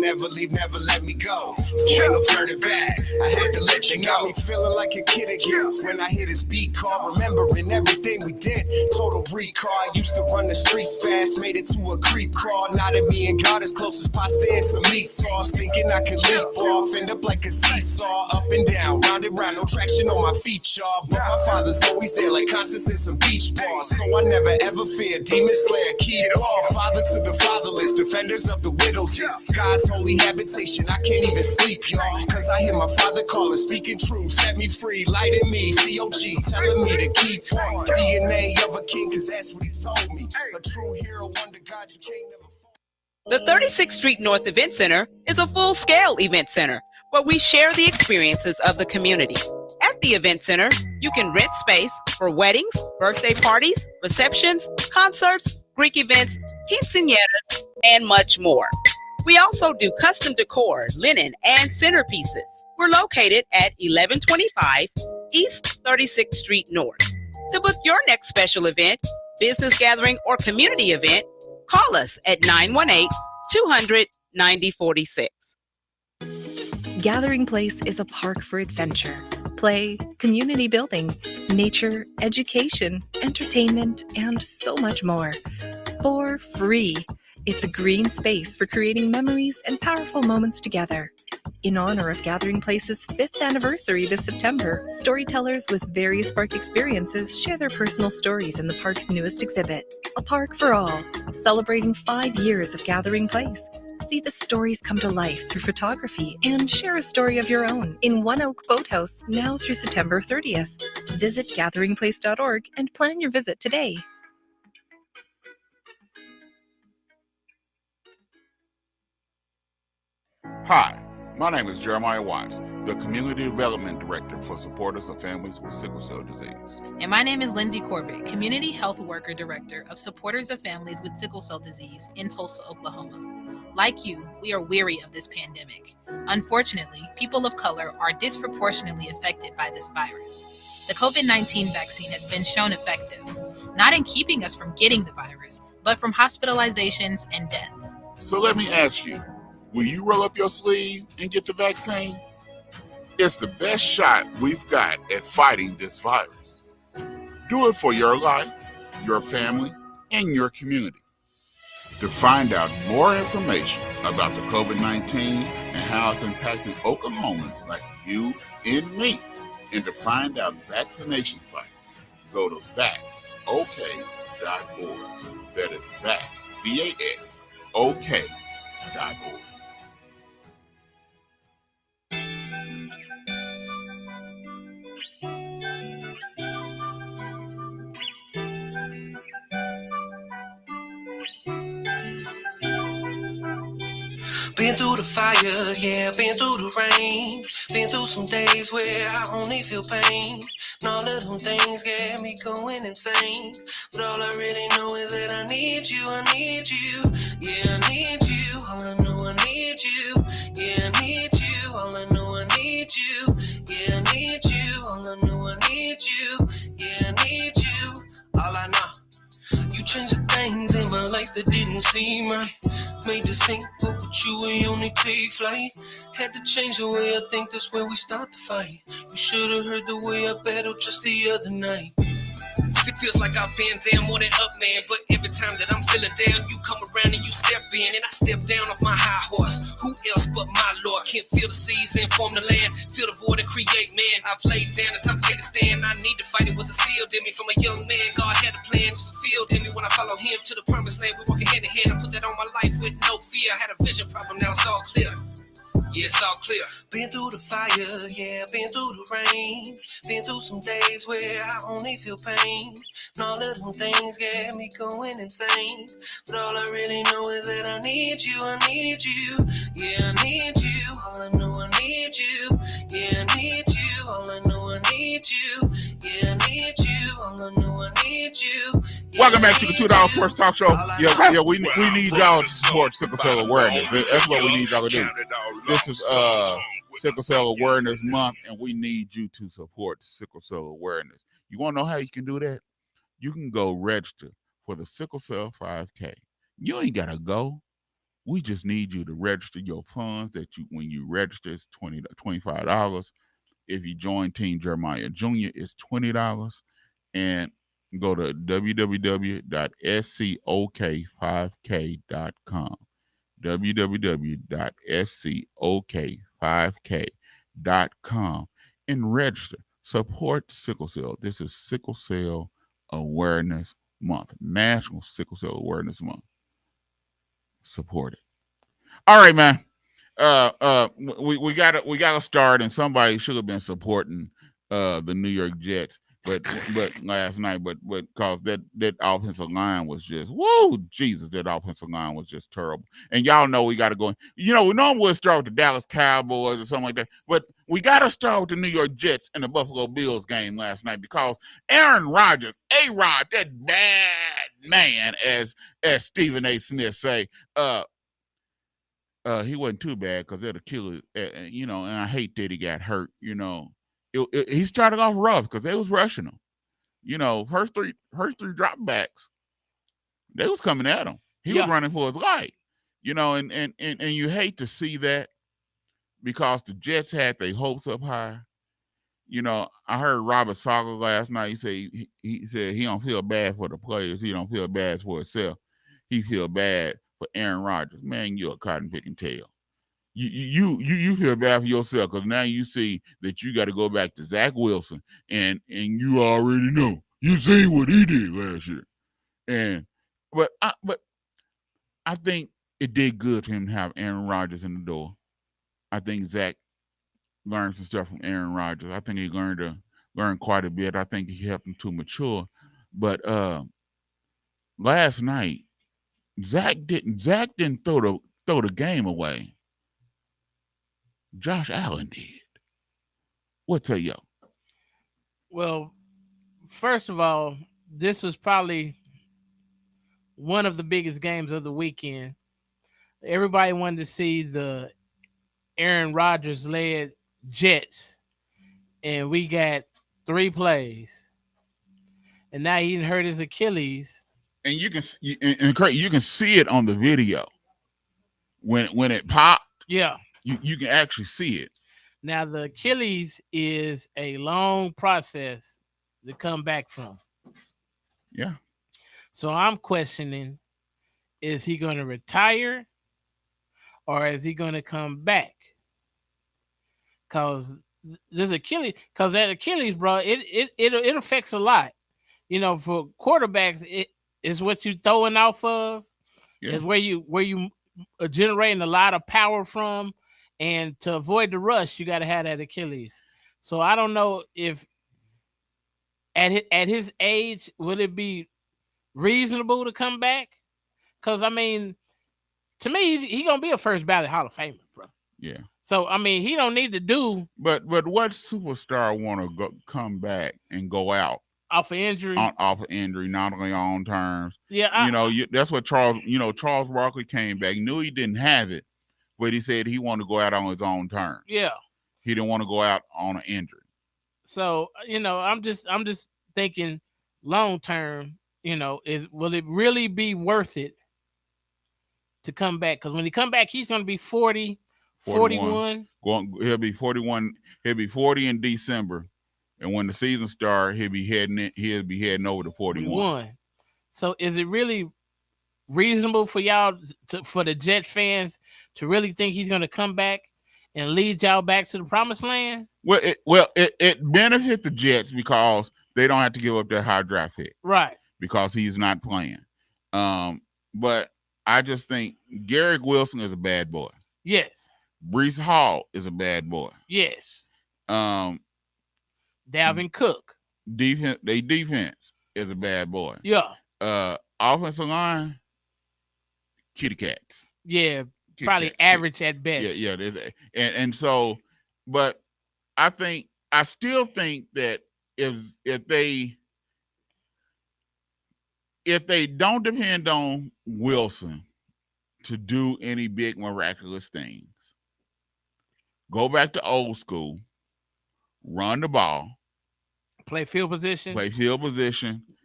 never leave, never let me go. So ain't no turning back. I had to let you know. Me feeling like a kid again when I hear this beat call. Remembering everything we did. Total recall. I used to run the streets fast, made it to a creep crawl. Now that me and God as close as pasta and some meat sauce. Thinking I could leap off, end up like a seesaw. Up and down, round and round, no traction on my feet, y'all. But my father's always there like Constance in some beach balls. So I never ever fear. Demon Slayer, keep on. Father to the fatherless, defenders of the widows. God's holy habitation, I can't even sleep, y'all. Cause I hear my father calling, speaking truth, set me free, light in me, COG, telling me to keep on. DNA of a king, cause that's what he told me. A true hero, wonder God, you can't never fall. The 36th Street North Event Center is a full-scale event center where we share the experiences of the community. At the event center, you can rent space for weddings, birthday parties, receptions, concerts, Greek events, quinceañeras, and much more. We also do custom decor, linen, and centerpieces. We're located at 1125 East 36th Street North. To book your next special event, business gathering, or community event, call us at 918-200-9046. Gathering Place is a park for adventure, play, community building, nature, education, entertainment, and so much more. For free. It's a green space for creating memories and powerful moments together. In honor of Gathering Place's 5th anniversary this September, storytellers with various park experiences share their personal stories in the park's newest exhibit, A Park for All, celebrating 5 years of Gathering Place. See the stories come to life through photography and share a story of your own in One Oak Boathouse now through September 30th. Visit gatheringplace.org and plan your visit today. Hi, my name is Jeremiah Watts, the Community Development Director for Supporters of Families with Sickle Cell Disease. And my name is Lindsay Corbett, Community Health Worker Director of Supporters of Families with Sickle Cell Disease in Tulsa, Oklahoma. Like you, we are weary of this pandemic. Unfortunately, people of color are disproportionately affected by this virus. The COVID-19 vaccine has been shown effective, not in keeping us from getting the virus, but from hospitalizations and death. So let me ask you, will you roll up your sleeve and get the vaccine? It's the best shot we've got at fighting this virus. Do it for your life, your family, and your community. To find out more information about the COVID-19 and how it's impacting Oklahomans like you and me, and to find out vaccination sites, go to vaxok.org. That is vax, V-A-X, OK.org. Been through the fire, yeah, been through the rain. Been through some days where I only feel pain. And all of them things get me going insane. But all I really know is that I need you, I need you. Yeah, I need you, all I know I need you. Yeah, I need you, all I know I need you. Yeah, I need you, all I know I need you. Yeah, I need you, all I know. You changed the things in my life that didn't seem right. Made the sink, but with you we only take flight. Had to change the way I think, that's where we start the fight. You should've heard the way I battled just the other night. It feels like I've been down more than up, man. But every time that I'm feeling down, you come around and you step in. And I step down off my high horse. Who else but my Lord? Can't feel the seas and form the land. Feel the void and create, man. I've laid down, it's time to take a stand. I need to fight, it was instilled in me from a young man. God had a plan, it's fulfilled in me when I follow him to the promised land. We walking hand in hand, I put that on my life with no fear. I had a vision problem, now it's all clear. Yeah, it's all clear. Been through the fire, yeah, been through the rain. Been through some days where I only feel pain. And all of them things get me going insane. But all I really know is that I need you, I need you. Yeah, I need you, all I know I need you. Yeah, I need you, all I know I need you. Yeah, I need you, all I know I need you. Welcome back to the 2Dawgs Sports Talk Show. Yeah, we need y'all to support sickle cell awareness. That's what we need y'all to do. This is Sickle Cell Awareness Month, and we need you to support sickle cell awareness. You want to know how you can do that? You can go register for the Sickle Cell 5K. You ain't got to go. We just need you to register your funds. When you register, it's $25. If you join Team Jeremiah Jr., it's $20. And go to www.scok5k.com. www.scok5k.com and register. Support sickle cell. This is Sickle Cell Awareness Month, National Sickle Cell Awareness Month. Support it. All right, man. We gotta start, and somebody should have been supporting the New York Jets, but last night, but because that offensive line was just that offensive line was just terrible. And y'all know we gotta go. We normally would start with the Dallas Cowboys or something like that, but we gotta start with the New York Jets and the Buffalo Bills game last night because Aaron Rodgers, A-Rod, that bad man, as Stephen A. Smith say, he wasn't too bad because that Achilles, and I hate that he got hurt. He started off rough because they was rushing him. First three dropbacks, they was coming at him. He was running for his life. And you hate to see that because the Jets had their hopes up high. I heard Robert Saleh last night. He said he don't feel bad for the players. He don't feel bad for himself. He feel bad for Aaron Rodgers. Man, you're a cotton picking tail. You feel bad for yourself because now you see that you got to go back to Zach Wilson, and you already know. You see what he did last year. But I think it did good for him to have Aaron Rodgers in the door. I think Zach learned some stuff from Aaron Rodgers. I think he learned quite a bit. I think he helped him to mature. But last night, Zach didn't throw the game away. Josh Allen did. What say yo? Well, first of all, this was probably one of the biggest games of the weekend. Everybody wanted to see the Aaron Rodgers led Jets, and we got 3 plays, and now he hurt his Achilles. And you can see it on the video when it popped. Yeah, you can actually see it. Now the Achilles is a long process to come back from. Yeah. So I'm questioning: is he going to retire, or is he going to come back? Because that Achilles, bro, it affects a lot. For quarterbacks, it is what you throwing off of. Yeah. Is where you are generating a lot of power from, and to avoid the rush, you got to have that Achilles. So I don't know if at his age would it be reasonable to come back? Because to me, he gonna be a first ballot Hall of Famer, bro. Yeah. So he don't need to do. But what superstar want to come back and go out off of injury? Off of injury, not on their own terms. Yeah. That's what Charles Barkley came back. He knew he didn't have it, but he said he wanted to go out on his own terms. Yeah. He didn't want to go out on an injury. So I'm just thinking long term. Will it really be worth it to come back? Because when he come back, he's going to be 40, 41. He'll be 41. He'll be 40 in December, and when the season starts, he'll be heading over to 41. So is it really reasonable for y'all for the Jet fans to really think he's going to come back and lead y'all back to the promised land? Well, it benefits the Jets because they don't have to give up their high draft pick, right? Because he's not playing. But I just think Garrett Wilson is a bad boy. Yes. Breece Hall is a bad boy. Yes. Dalvin Cook. Defense is a bad boy. Yeah. Offensive line, kitty cats. Yeah, probably average at best. Yeah. And so, but I still think that if they don't depend on Wilson to do any big miraculous things, go back to old school, run the ball, play field position,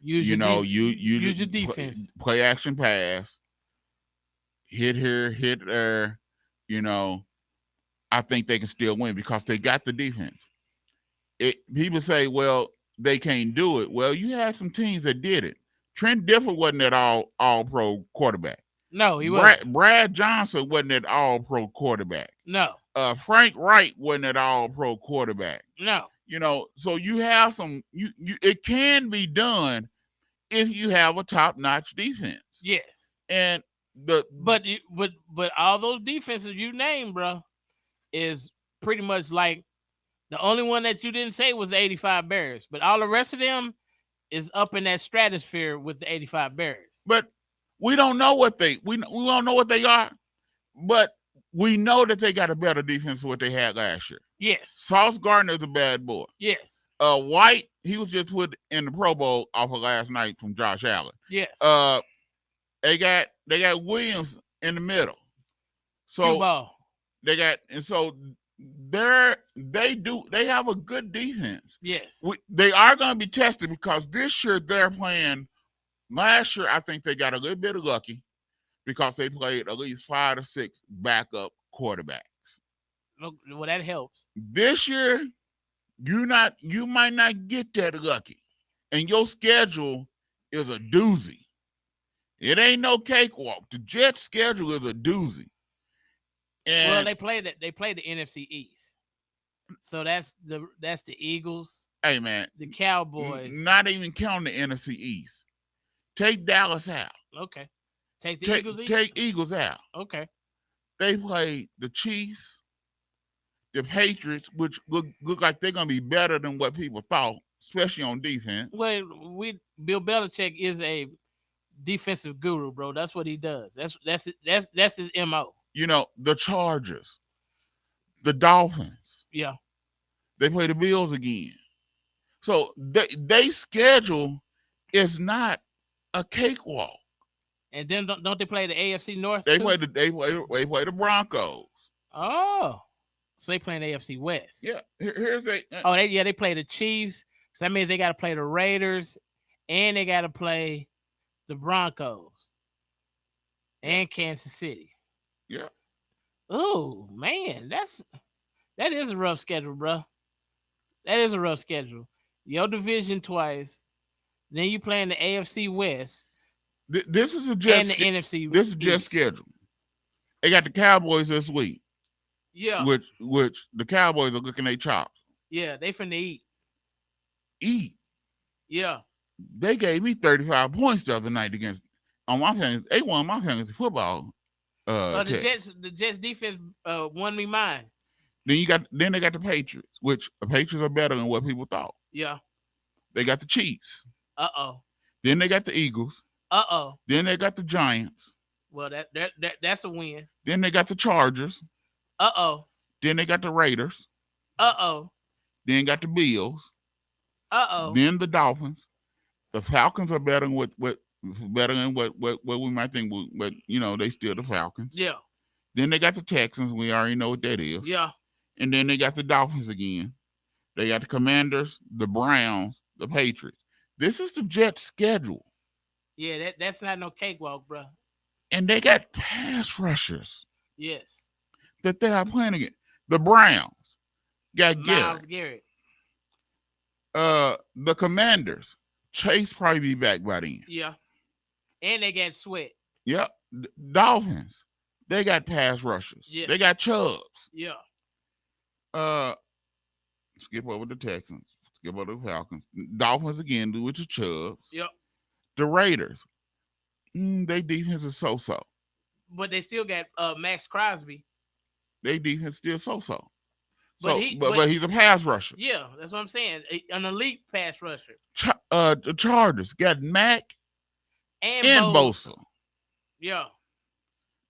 use your defense, play action pass. hit here, hit there. You know, I think they can still win because they got the defense. People say, well, they can't do it. Well, you had some teams that did it. Trent Dilfer wasn't at all pro quarterback. No, he wasn't. Brad Johnson wasn't at all pro quarterback. No. Frank Wright wasn't at all pro quarterback. No. You know, so you have some. It can be done if you have a top-notch defense. Yes. And but all those defenses you named, bro, is pretty much like the only one that you didn't say was the 85 Bears, but all the rest of them is up in that stratosphere with the 85 Bears. But we don't know what we don't know what they are, but we know that they got a better defense than what they had last year. Yes. Sauce Gardner's a bad boy. Yes. White, he was just put in the Pro Bowl off of last night from Josh Allen. Yes. They got Williams in the middle. So they have a good defense. Yes. They are going to be tested because this year they're playing. Last year, I think they got a little bit of lucky because they played at least 5 or 6 backup quarterbacks. Well, that helps. This year, you might not get that lucky, and your schedule is a doozy. It ain't no cakewalk. The Jets' schedule is a doozy. And well, they played the NFC East, so that's the Eagles. Hey man, the Cowboys. Not even counting the NFC East. Take Dallas out. Okay. Take Eagles out. Okay. They played the Chiefs, the Patriots, which look like they're gonna be better than what people thought, especially on defense. Well, Bill Belichick is a defensive guru, bro. That's what he does. That's his MO. You know, the Chargers, the Dolphins. Yeah. They play the Bills again. So they schedule is not a cakewalk. And then don't they play the AFC North? They play the Broncos. Oh, so they play the AFC West. Yeah, here's they play the Chiefs. So that means they got to play the Raiders, and they got to play the Broncos and Kansas City. Yeah. Oh man, that is a rough schedule, bro. That is a rough schedule. Your division twice, then you play in the AFC West. This is a just and the NFC. This is just schedule. They got the Cowboys this week. Yeah. Which the Cowboys are looking at chops. Yeah, they finna eat. Eat. Yeah. They gave me 35 points the other night on my fantasy. They won my fantasy football. The Jets defense won me mine. Then they got the Patriots, which the Patriots are better than what people thought. Yeah. They got the Chiefs. Uh-oh. Then they got the Eagles. Uh-oh. Then they got the Giants. Well, that's a win. Then they got the Chargers. Uh-oh. Then they got the Raiders. Uh-oh. Then got the Bills. Uh-oh. Then the Dolphins. The Falcons are better than what we might think, but they still the Falcons. Yeah. Then they got the Texans. We already know what that is. Yeah. And then they got the Dolphins again. They got the Commanders, the Browns, the Patriots. This is the Jets' schedule. Yeah, that's not no cakewalk, bro. And they got pass rushers. Yes. That they are playing against. The Browns got Myles Garrett. The Commanders, Chase probably be back by then. Yeah. And they got Sweat. Yep. Dolphins, they got pass rushers. Yeah. They got Chubbs. Yeah. Skip over the Texans. Skip over the Falcons. Dolphins again, do with your Chubbs. Yep. The Raiders, they defense is so-so. But they still got Max Crosby. They defense still so-so. But he's a pass rusher. Yeah, that's what I'm saying. An elite pass rusher. The Chargers got Mack and Bosa. Yeah.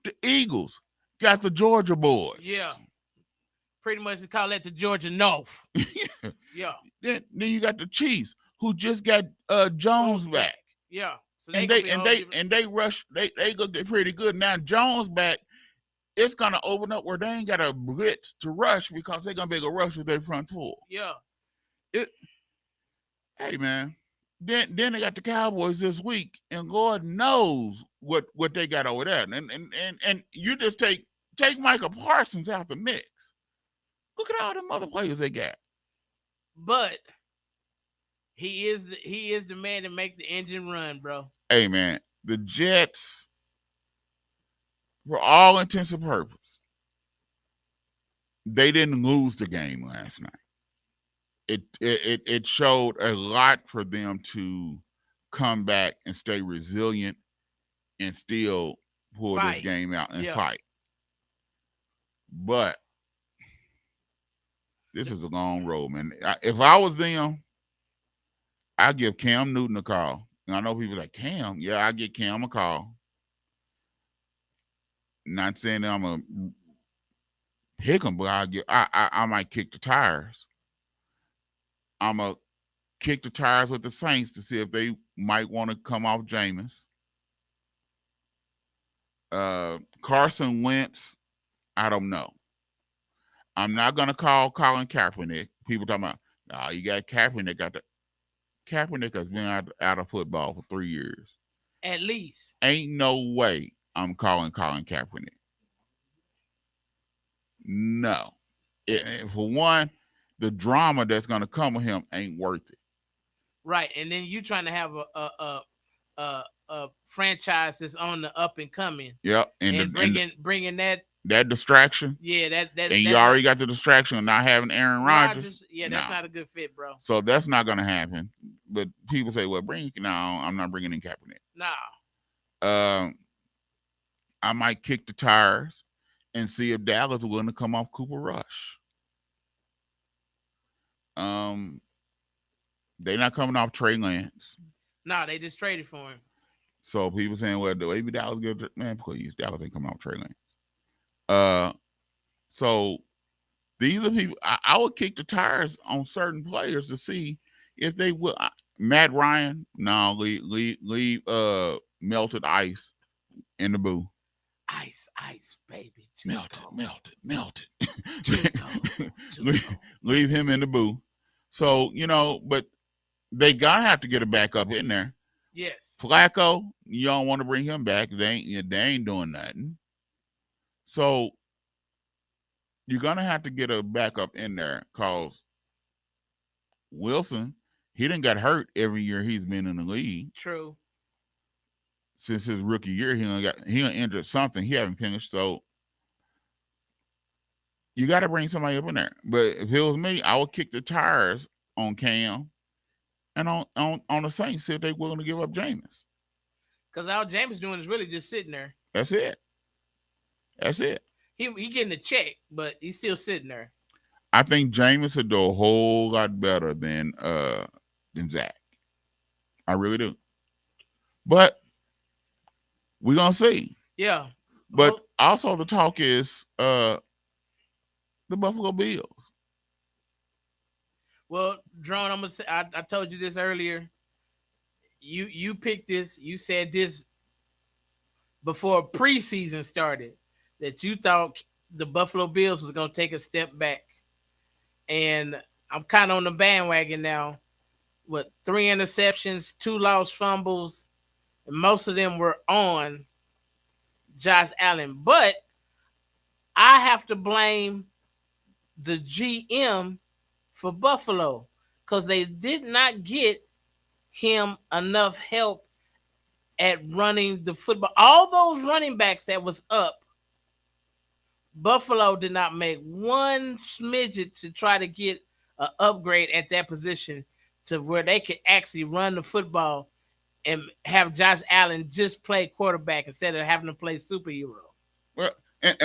The Eagles got the Georgia boys. Yeah. Pretty much they call that the Georgia North. Yeah. Then you got the Chiefs who just got Jones back. Yeah. So they rush. They looked pretty good. Now Jones back, it's gonna open up where they ain't got a blitz to rush because they're gonna be able to rush with their front four. Yeah. Hey man, Then they got the Cowboys this week, and Lord knows what they got over there. And you just take Michael Parsons out the mix. Look at all them other players they got. But he is the man to make the engine run, bro. Hey man, the Jets, for all intents and purposes, they didn't lose the game last night. It showed a lot for them to come back and stay resilient and still pull this game out and fight. But this is a long road, man. If I was them, I'd give Cam Newton a call. And I know people like, Cam? Yeah, I get Cam a call. Not saying that I'm going to pick him, but I might kick the tires. I'm going to kick the tires with the Saints to see if they might want to come off Jameis. Carson Wentz, I don't know. I'm not going to call Colin Kaepernick. People talking about, nah, you got Kaepernick. Kaepernick has been out of football for 3 years. At least. Ain't no way I'm calling Colin Kaepernick. No. For one, the drama that's going to come with him ain't worth it. Right, and then you trying to have a franchise that's on the up and coming. Yep, and bringing that distraction. Yeah, that and you already got the distraction of not having Aaron Rodgers. Yeah, that's not a good fit, bro. So that's not going to happen. But people say, "Well, no, I'm not bringing in Kaepernick." No. I might kick the tires and see if Dallas is willing to come off Cooper Rush. They're not coming off Trey Lance. No, they just traded for him. So people saying, well, maybe Dallas good. Man, please, Dallas ain't coming off Trey Lance. So these are people I would kick the tires on certain players to see if they will. Matt Ryan, no, leave melted ice in the boo. Ice, baby. Melted. Too cold. Leave him in the boo. So, but they gotta have to get a backup in there. Yes. Flacco, you don't want to bring him back. They ain't doing nothing. So you're gonna have to get a backup in there because Wilson, he done got hurt every year he's been in the league. True. Since his rookie year, he done injured something. He haven't finished. So you got to bring somebody up in there. But if it was me, I would kick the tires on Cam and on the Saints, see if they're willing to give up Jameis. Because all Jameis doing is really just sitting there. That's it. He getting a check, but he's still sitting there. I think Jameis would do a whole lot better than Zach. I really do. But we're gonna see. Yeah. But also the talk is the Buffalo Bills. Well, Drone, I'm gonna say I told you this earlier. You picked this, you said this before preseason started, that you thought the Buffalo Bills was gonna take a step back. And I'm kind of on the bandwagon now. With 3 interceptions, 2 lost fumbles, and most of them were on Josh Allen. But I have to blame the GM for Buffalo because they did not get him enough help at running the football. All those running backs that was up, Buffalo did not make one smidget to try to get an upgrade at that position to where they could actually run the football and have Josh Allen just play quarterback instead of having to play superhero. Well,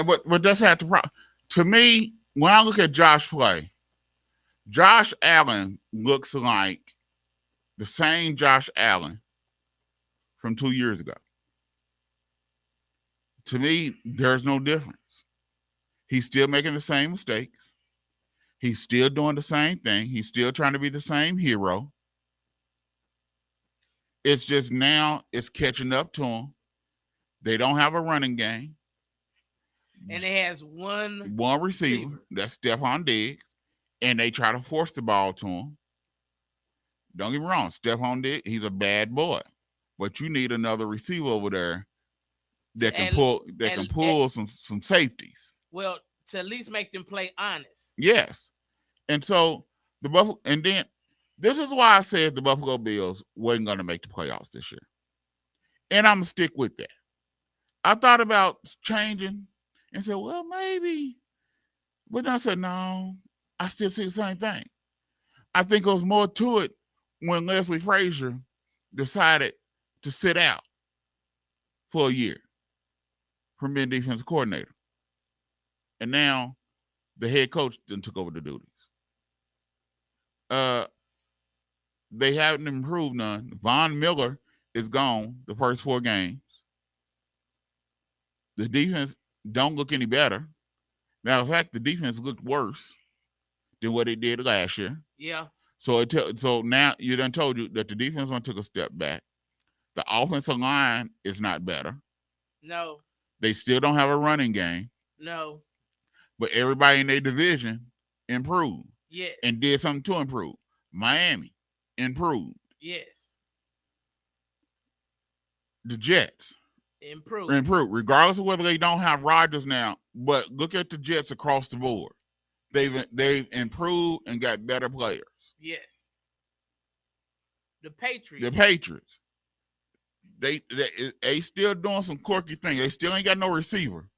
but that's had to to me, when I look at Josh play, Josh Allen looks like the same Josh Allen from 2 years ago. To me, there's no difference. He's still making the same mistakes. He's still doing the same thing. He's still trying to be the same hero. It's just now it's catching up to him. They don't have a running game. And it has one receiver. That's Stephon Diggs. And they try to force the ball to him. Don't get me wrong, Stephon Diggs, he's a bad boy, but you need another receiver over there that can pull some safeties. Well, to at least make them play honest. Yes, and so and then this is why I said the Buffalo Bills wasn't going to make the playoffs this year, and I'm gonna stick with that. I thought about changing and said, well, maybe, but then I said, no, I still see the same thing. I think there was more to it when Leslie Frazier decided to sit out for a year from being defensive coordinator. And now the head coach then took over the duties. They haven't improved none. Von Miller is gone the first 4 games. The defense don't look any better. Matter of fact, the defense looked worse than what it did last year. Yeah. So now you done told you that the defense one took a step back. The offensive line is not better. No. They still don't have a running game. No. But everybody in their division improved. Yes. And did something to improve. Miami improved. Yes. The Jets improved, regardless of whether they don't have Rodgers now. But look at the Jets across the board. They've improved and got better players. Yes. The Patriots. They still doing some quirky things. They still ain't got no receiver.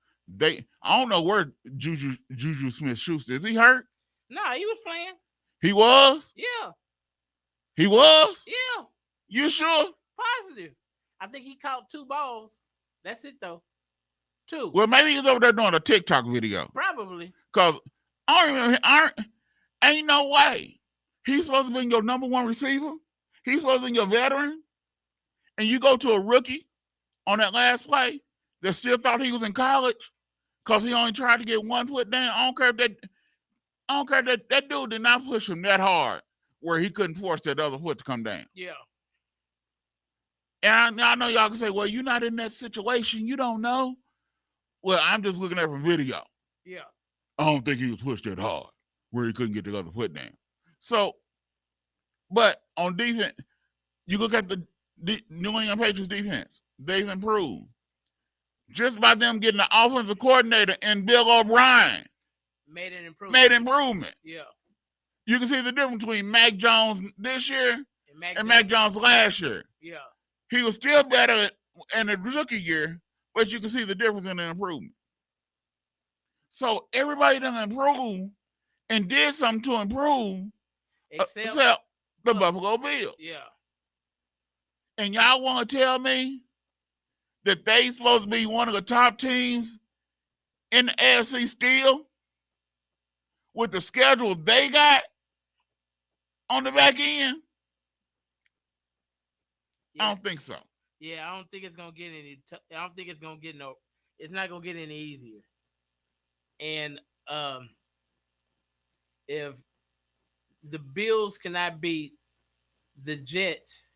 I don't know where Juju Smith-Schuster is. He hurt? No, he was playing. He was? Yeah. He was? Yeah. You sure? Positive. I think he caught 2 balls. That's it though. 2. Well, maybe he's over there doing a TikTok video. Probably. Because I don't remember. Ain't no way. He's supposed to be your number 1 receiver. He's supposed to be your veteran. And you go to a rookie on that last play that still thought he was in college because he only tried to get 1 foot down. I don't care if that dude did not push him that hard where he couldn't force that other foot to come down. Yeah. And I know y'all can say, well, you're not in that situation. You don't know. Well, I'm just looking at from video. Yeah. I don't think he was pushed that hard where he couldn't get the other foot down. So, but on defense, you look at the New England Patriots defense. They've improved. Just by them getting the offensive coordinator and Bill O'Brien. Made an improvement. Yeah. You can see the difference between Mac Jones this year and Mac Jones last year. Yeah. He was still better in the rookie year, but you can see the difference in the improvement. So everybody done improved and did something to improve except the Buffalo Bills. Yeah. And y'all want to tell me that they supposed to be one of the top teams in the AFC still with the schedule they got on the back end? Yeah. I don't think so. Yeah, I don't think it's gonna get any. I don't think it's gonna get no. It's not gonna get any easier. And if the Bills cannot beat the Jets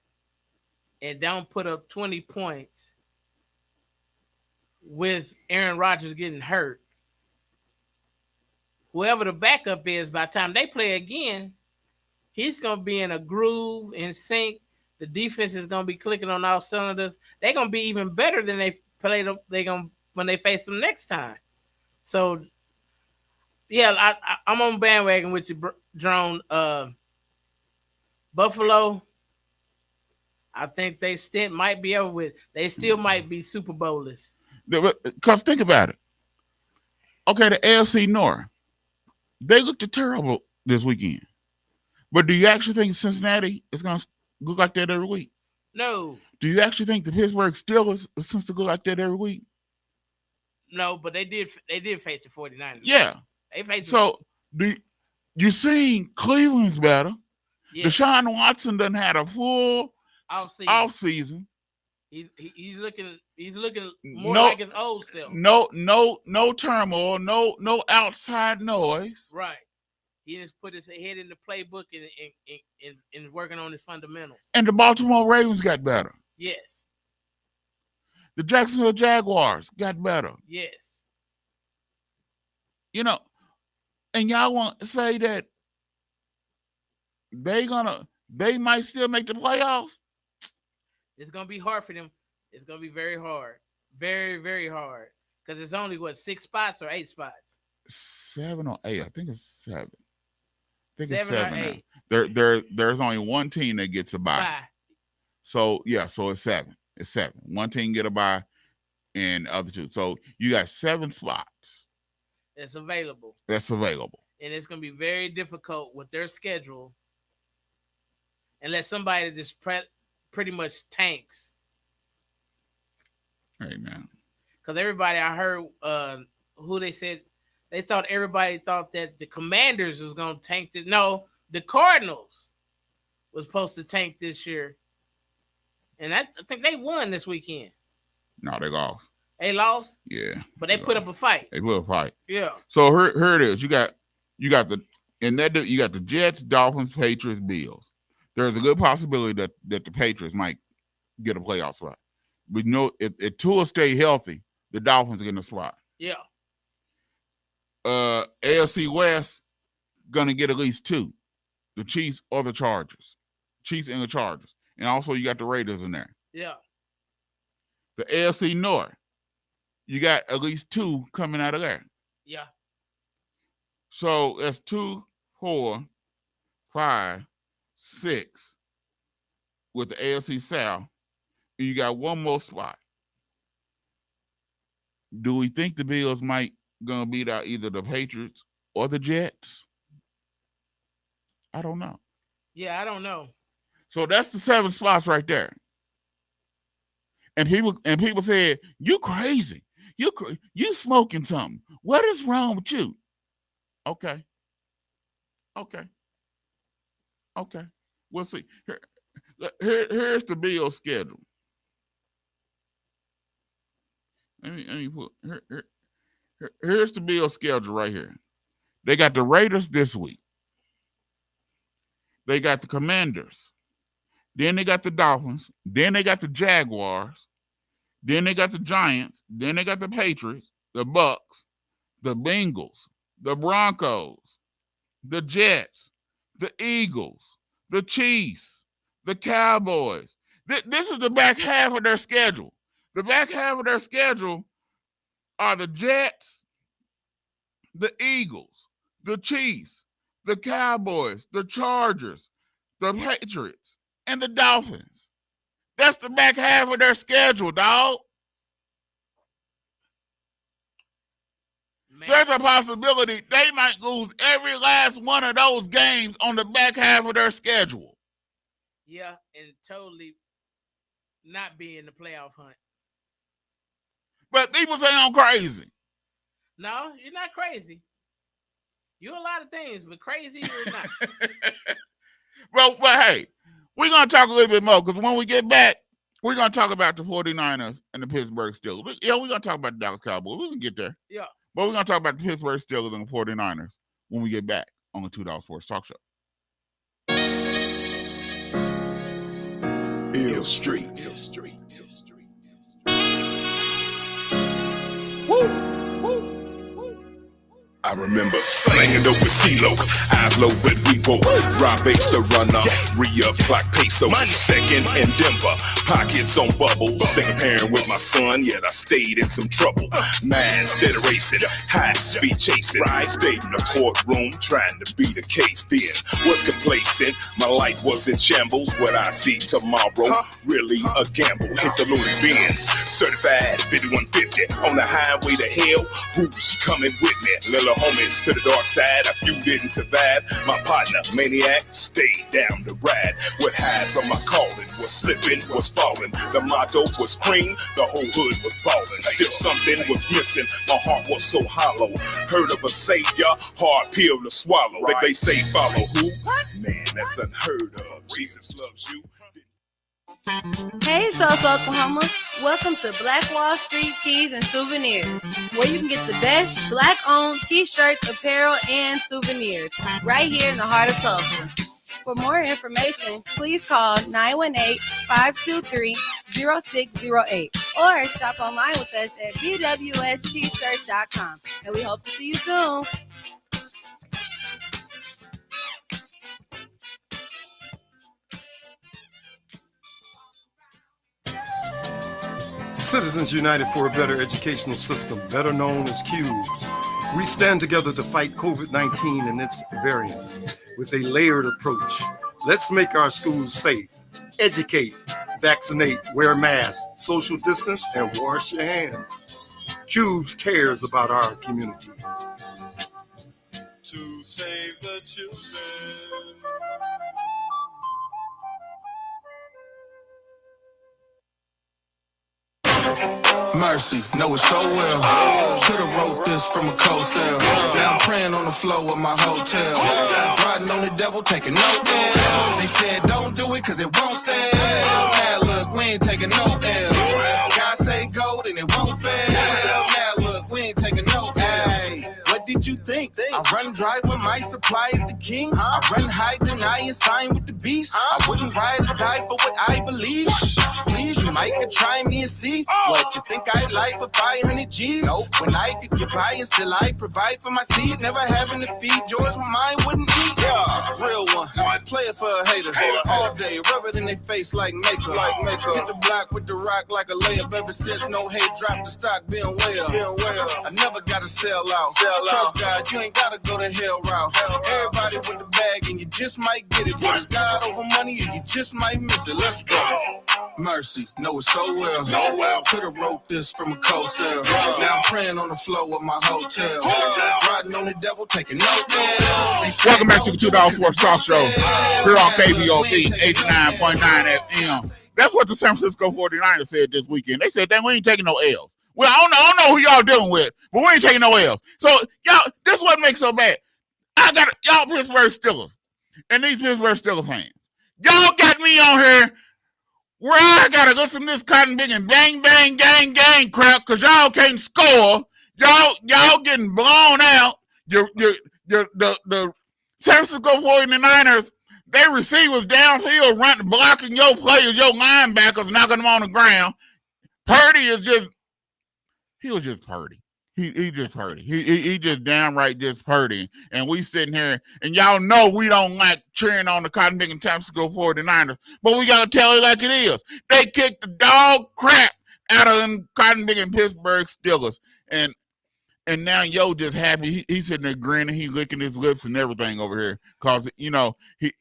and don't put up 20 points with Aaron Rodgers getting hurt, whoever the backup is, by the time they play again, he's gonna be in a groove, in sync. The defense is gonna be clicking on all cylinders. They're gonna be even better than they played. When they face them next time. So, yeah, I'm on bandwagon with you, Drone. Buffalo, I think they stint might be over with. They still might be Super Bowlers. Because think about it. Okay, the AFC North, they looked terrible this weekend. But do you actually think Cincinnati is going to look like that every week? No. Do you actually think the Pittsburgh Steelers is supposed to look like that every week? No, but they did face the 49ers. Yeah. They faced you seen Cleveland's better. Yeah. Deshaun Watson done had a full off season. He's looking more like his old self. No turmoil, no outside noise. Right. He just put his head in the playbook and working on his fundamentals. And the Baltimore Ravens got better. Yes. The Jacksonville Jaguars got better. Yes. You know, and y'all want to say that they gonna they might still make the playoffs. It's gonna be hard for them. It's gonna be very hard, very, very hard, because it's only 6 spots or 8 spots. 7 or 8. I think it's 7. I think 7 it's 7 or 8. There's only one team that gets a bye. Bye. So it's 7. It's 7. One team get a bye, and the other 2. So you got 7 spots. That's available. And it's gonna be very difficult with their schedule, unless somebody just pretty much tanks. Hey man. Because everybody I heard, who they said everybody thought that the Commanders was gonna tank this. No, the Cardinals was supposed to tank this year, and I think they won this weekend. No, they lost. They lost. Yeah, but they put up a fight. They put up a fight. Yeah. So here it is. You got the Jets, Dolphins, Patriots, Bills. There's a good possibility that the Patriots might get a playoff spot. But if Tua stay healthy, the Dolphins get a spot. Yeah. AFC West gonna get at least 2, the Chiefs or the Chargers. Chiefs and the Chargers, and also you got the Raiders in there. Yeah. The AFC North, you got at least 2 coming out of there. Yeah. So that's 2, 4, 5, 6 with the AFC South. And you got one more spot. Do we think the Bills might gonna beat out either the Patriots or the Jets? I don't know. Yeah, I don't know. So that's the 7 spots right there. And people said, "You crazy? You smoking something? What is wrong with you?" Okay. We'll see. Here's the Bills' schedule. Let me put here's the Bills' schedule right here. They got the Raiders this week. They got the Commanders. Then they got the Dolphins. Then they got the Jaguars. Then they got the Giants. Then they got the Patriots, the Bucks, the Bengals, the Broncos, the Jets, the Eagles, the Chiefs, the Cowboys. This is the back half of their schedule. The back half of their schedule are the Jets, the Eagles, the Chiefs, the Cowboys, the Chargers, the Patriots, and the Dolphins. That's the back half of their schedule, dog. Man. There's a possibility they might lose every last one of those games on the back half of their schedule. Yeah, and totally not be in the playoff hunt. But people say I'm crazy. No, you're not crazy. You're a lot of things, but crazy you're not. But hey, we're going to talk a little bit more because when we get back, we're going to talk about the 49ers and the Pittsburgh Steelers. Yeah, we're going to talk about the Dallas Cowboys. We can get there. Yeah. But we're going to talk about the Pittsburgh Steelers and the 49ers when we get back on the 2Dawgs Sports Talk Show. Ill Street. I remember slanging over CeeLo, eyes low but we woke. Rob Bates the runner, re-up clock peso. Second in Denver, pockets on bubble. Single parent with my son, yet I stayed in some trouble. Man, steady racing, high speed chasing. Stayed in the courtroom, trying to beat a case. Then was complacent, my life was in shambles. What I see tomorrow, really a gamble. Hit the Louis Benz, certified 5150 on the highway to hell. Who's coming with me? Little homies to the dark side, a few didn't survive. My partner, maniac, stayed down the ride. What hide from my calling was slipping, was falling. The motto was cream, the whole hood was balling. Still something was missing, my heart was so hollow. Heard of a savior, hard pill to swallow. Like they say, follow who? Man, that's unheard of. Jesus loves you. Hey, Tulsa, Oklahoma. Welcome to Black Wall Street Tees and Souvenirs, where you can get the best Black-owned t-shirts, apparel, and souvenirs right here in the heart of Tulsa. For more information, please call 918-523-0608 or shop online with us at bwstshirts.com. And we hope to see you soon. Citizens United for a Better Educational System, better known as CUBES. We stand together to fight COVID-19 and its variants with a layered approach. Let's make our schools safe. Educate, vaccinate, wear masks, social distance, and wash your hands. CUBES cares about our community. To save the children. Mercy, know it so well. Should've wrote this from a cold cell. Now I'm praying on the floor of my hotel. Riding on the devil, taking no L's. They said don't do it cause it won't sell. Now look, we ain't taking no L's. God say go, then it won't fail. Now look, we ain't taking no L's. What did you think? I run dry when my supply is the king. I run high, deny and sign with the beast. I wouldn't ride or die for what I believe. Please, you might could try me and see what you think I'd like for 500 G's. When I could get by and still I provide for my seed. Never having to feed yours when mine wouldn't eat. Real one, play it for a hater. All day, rub it in their face like makeup. Hit the block with the rock like a layup. Ever since no hate dropped, the stock been well. I never gotta sell out. Trust God, you ain't gotta go the hell route. Everybody with the bag and you just might get it. But it's God over money and you just might miss it. Let's go. Mercy, know it so well. Could've wrote this from a cold cell. Now I'm praying on the floor of my hotel. Riding on the devil, taking no L's. Welcome back to the 2Dawgs Sports Talk Show here on KBOB 89.9 FM. That's what the San Francisco 49ers said this weekend. They said that we ain't taking no L's. Well, I don't know who y'all dealing with, but we ain't taking no L's. So, y'all, this is what makes so bad. I got y'all Pittsburgh Steelers and these Pittsburgh Steelers fans. Y'all got me on here where I gotta listen to this cotton picking bang, bang, gang, gang crap because y'all can't score. Y'all getting blown out. The San Francisco 49ers, their receivers downfield running, blocking your players, your linebackers, knocking them on the ground. Purdy is just, he was just Purdy. He just Purdy. He just downright just Purdy. And we sitting here, and y'all know we don't like cheering on the cotton picking San Francisco 49ers, but we gotta tell it like it is. They kicked the dog crap out of them cotton picking Pittsburgh Steelers. And now Yo just happy. He's sitting there grinning, he licking his lips and everything over here. Cause you know, he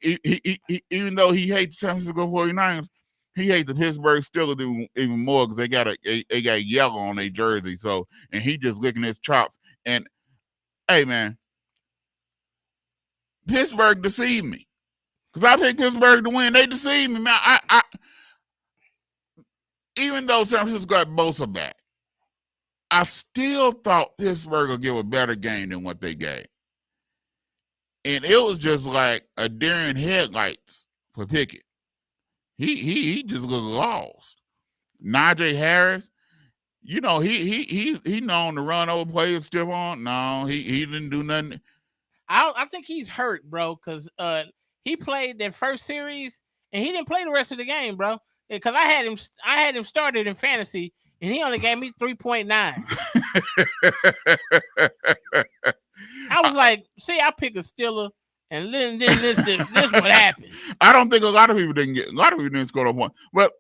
even though he hates the San Francisco 49ers, he hates the Pittsburgh Steelers even more because they got yellow on their jersey. So, and he just licking his chops. And hey, man, Pittsburgh deceived me because I picked Pittsburgh to win. They deceived me, man. I even though San Francisco got Bosa back, I still thought Pittsburgh would give a better game than what they gave. And it was just like a deer in headlights for Pickett. He just looked lost. Najee Harris, you know, he known to run over players still on. No, he didn't do nothing. I think he's hurt, bro, because he played that first series and he didn't play the rest of the game, bro. Because I had him started in fantasy and he only gave me 3.9. I was like, see, I pick a Steeler. And then this what happened. I don't think a lot of people didn't score a point. But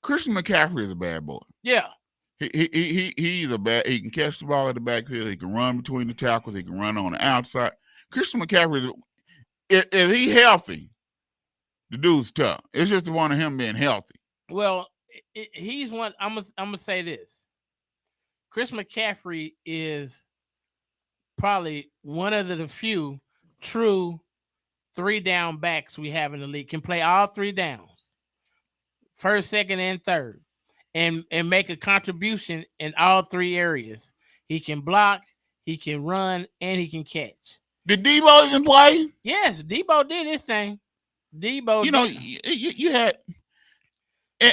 Christian McCaffrey is a bad boy. Yeah. He's a bad. He can catch the ball at the backfield. He can run between the tackles. He can run on the outside. Christian McCaffrey, if he's healthy, the dude's tough. It's just the one of him being healthy. Well, he's one. I'm gonna say this. Chris McCaffrey is probably one of the few true 3-down backs we have in the league. Can play all 3 downs, first, second, and third, and make a contribution in all 3 areas. He can block, he can run, and he can catch. Did Debo even play? Yes, Debo did his thing. Debo, you know, you had,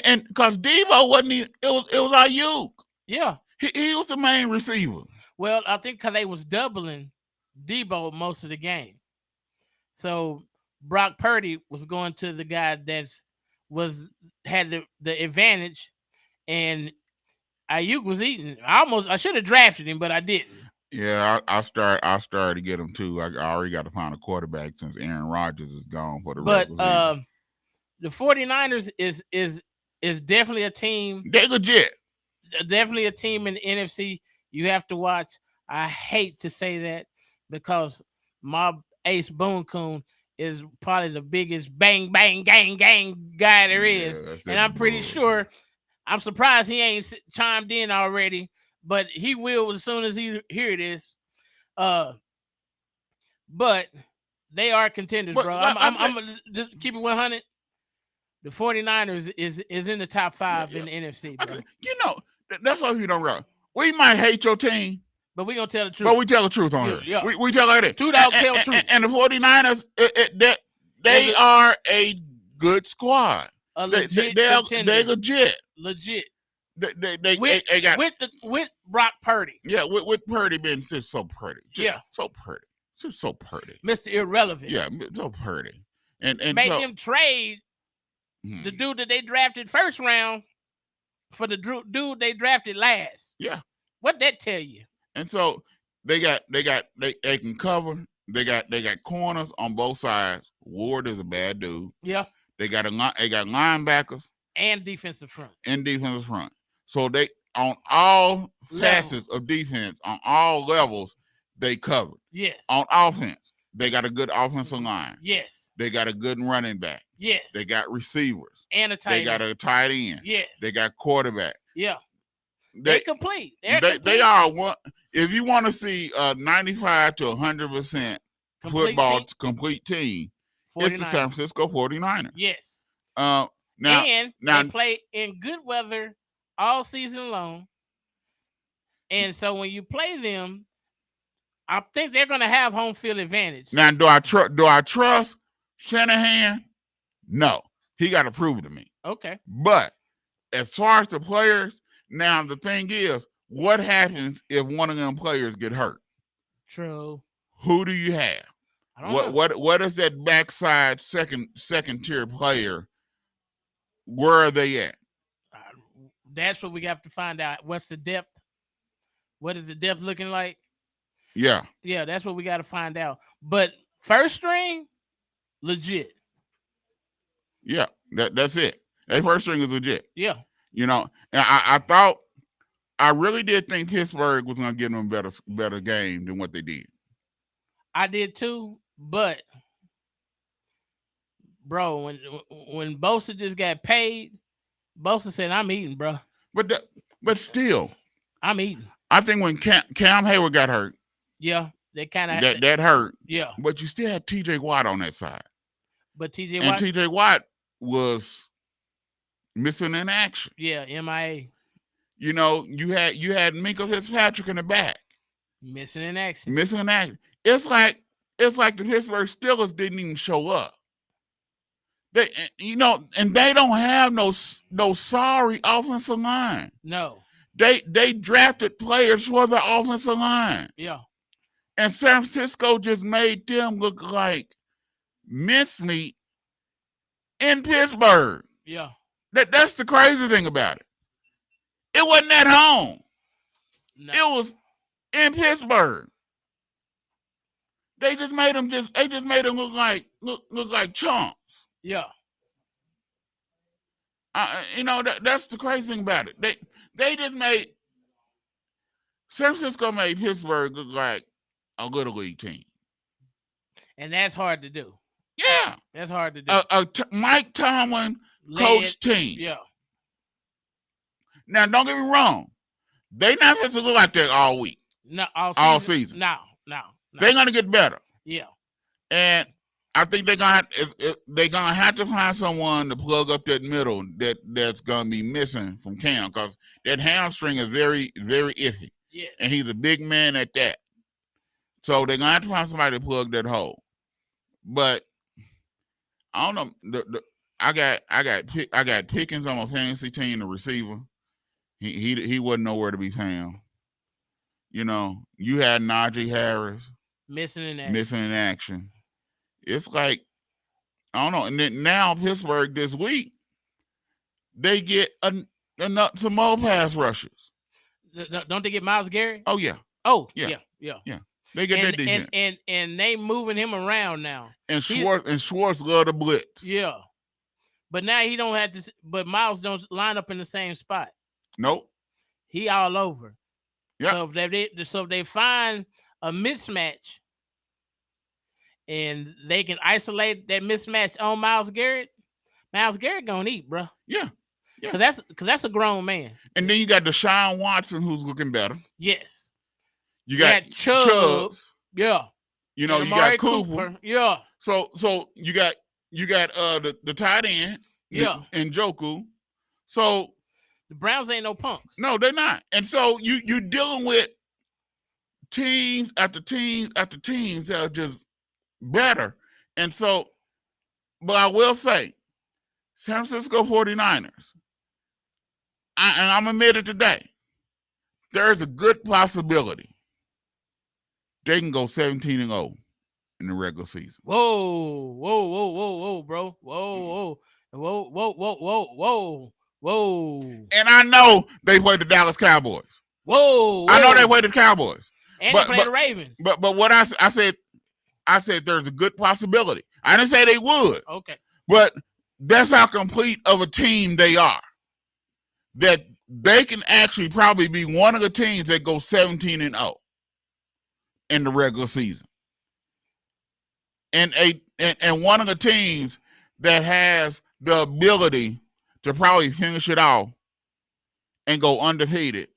and because Debo wasn't even, it was Ayuk. Yeah, he was the main receiver. Well, I think because they was doubling Debo most of the game. So Brock Purdy was going to the guy had the advantage, and Ayuk was eating. I should have drafted him, but I didn't. Yeah, I started to get him too. I already got to find a quarterback since Aaron Rodgers is gone for the regular season. The 49ers is is definitely a team. They legit. Definitely a team in the NFC you have to watch. I hate to say that because my ace Boone Coon is probably the biggest bang bang gang guy there is, and I'm pretty sure. I'm surprised he ain't chimed in already, but he will as soon as he hear this. But they are contenders, bro. I'm just keep it 100. The 49ers is in the top 5 in the NFC, bro. That's why you don't run. We might hate your team, but we gonna tell the truth. But we tell the truth on here. Yeah. We tell like that. 2Dawgs tell the truth. And the 49ers, they are a good squad. A legit they're legit. Legit. They got with Brock Purdy. Yeah, with Purdy being just so pretty. So pretty. Mr. Irrelevant. Yeah, so pretty. And made them trade the dude that they drafted first round for the dude they drafted last. Yeah. What that tell you? And so they can cover. They got corners on both sides. Ward is a bad dude. Yeah. They got linebackers and defensive front. So they on all facets of defense, on all levels, they covered. Yes. On offense, they got a good offensive line. Yes. They got a good running back. Yes. They got receivers. And a tight end. They got a tight end. Yes. They got quarterback. Yeah. They complete. They are one. If you want to see a 95 to 100% football complete team, 49ers. It's the San Francisco 49ers. Yes. Now they play in good weather all season long. And so when you play them, I think they're going to have home field advantage. Now, do I trust Shanahan? No. He got to prove it to me. Okay. But as far as the players, now the thing is, what happens if one of them players get hurt? True. Who do you have? I don't know. What is that backside second tier player? Where are they at? That's what we have to find out. What's the depth? What is the depth looking like? Yeah. Yeah, that's what we got to find out. But first string, legit. Yeah, that's it. That first string is legit. Yeah. And I really did think Pittsburgh was going to give them a better game than what they did. I did too, but bro, when Bosa just got paid, Bosa said, "I'm eating, bro." But still, I'm eating. I think when Cam Hayward got hurt, yeah, they kind of that hurt. Yeah, but you still had T.J. Watt on that side. But T.J. Watt was missing in action. Yeah, MIA. You had Minkah Fitzpatrick in the back, missing in action. It's like the Pittsburgh Steelers didn't even show up. And they don't have no sorry offensive line. No. They drafted players for the offensive line. Yeah. And San Francisco just made them look like mincemeat in Pittsburgh. Yeah. That's the crazy thing about it. It wasn't at home. No. It was in Pittsburgh. They just made them look like chumps. Yeah. That's the crazy thing about it. They just made San Francisco made Pittsburgh look like a little league team. And that's hard to do. Yeah. That's hard to do. Mike Tomlin coached team. Yeah. Now, don't get me wrong. They not supposed to look like that all week. No, all season. No. They're gonna get better. Yeah. And I think they're gonna have to find someone to plug up that middle that's gonna be missing from Cam, because that hamstring is very, very iffy. Yes. And he's a big man at that. So they're gonna have to find somebody to plug that hole. But I don't know. I got Pickens on my fantasy team, the receiver. He wasn't nowhere to be found. You had Najee Harris missing in action. It's like, I don't know. And then now Pittsburgh this week, they get some more pass rushes. Don't they get Myles Garrett? Oh yeah. Oh yeah. They get that defense. And they moving him around now. And Schwartz love the blitz. Yeah. But now he don't have to. But Miles don't line up in the same spot. Nope. He all over. Yeah. So if they find a mismatch, and they can isolate that mismatch on Myles Garrett gonna eat, bro. Yeah. Cause that's a grown man. And then you got Deshaun Watson, who's looking better. Yes. You got Chubbs. Yeah. You know, and you Amari got Cooper. Yeah. So you got the tight end. Yeah. And Njoku. So the Browns ain't no punks. No, they're not. And so you're dealing with teams after teams after teams that are just better. And so, but I will say, San Francisco 49ers, and I'm admitted today, there's a good possibility they can go 17-0 in the regular season. Whoa, bro. Whoa. And I know they played the Dallas Cowboys. Whoa. I know they played the Cowboys. And they played the Ravens. But what I said there's a good possibility. I didn't say they would. Okay. But that's how complete of a team they are. That they can actually probably be one of the teams that go 17-0 in the regular season. And one of the teams that has the ability to probably finish it off and go undefeated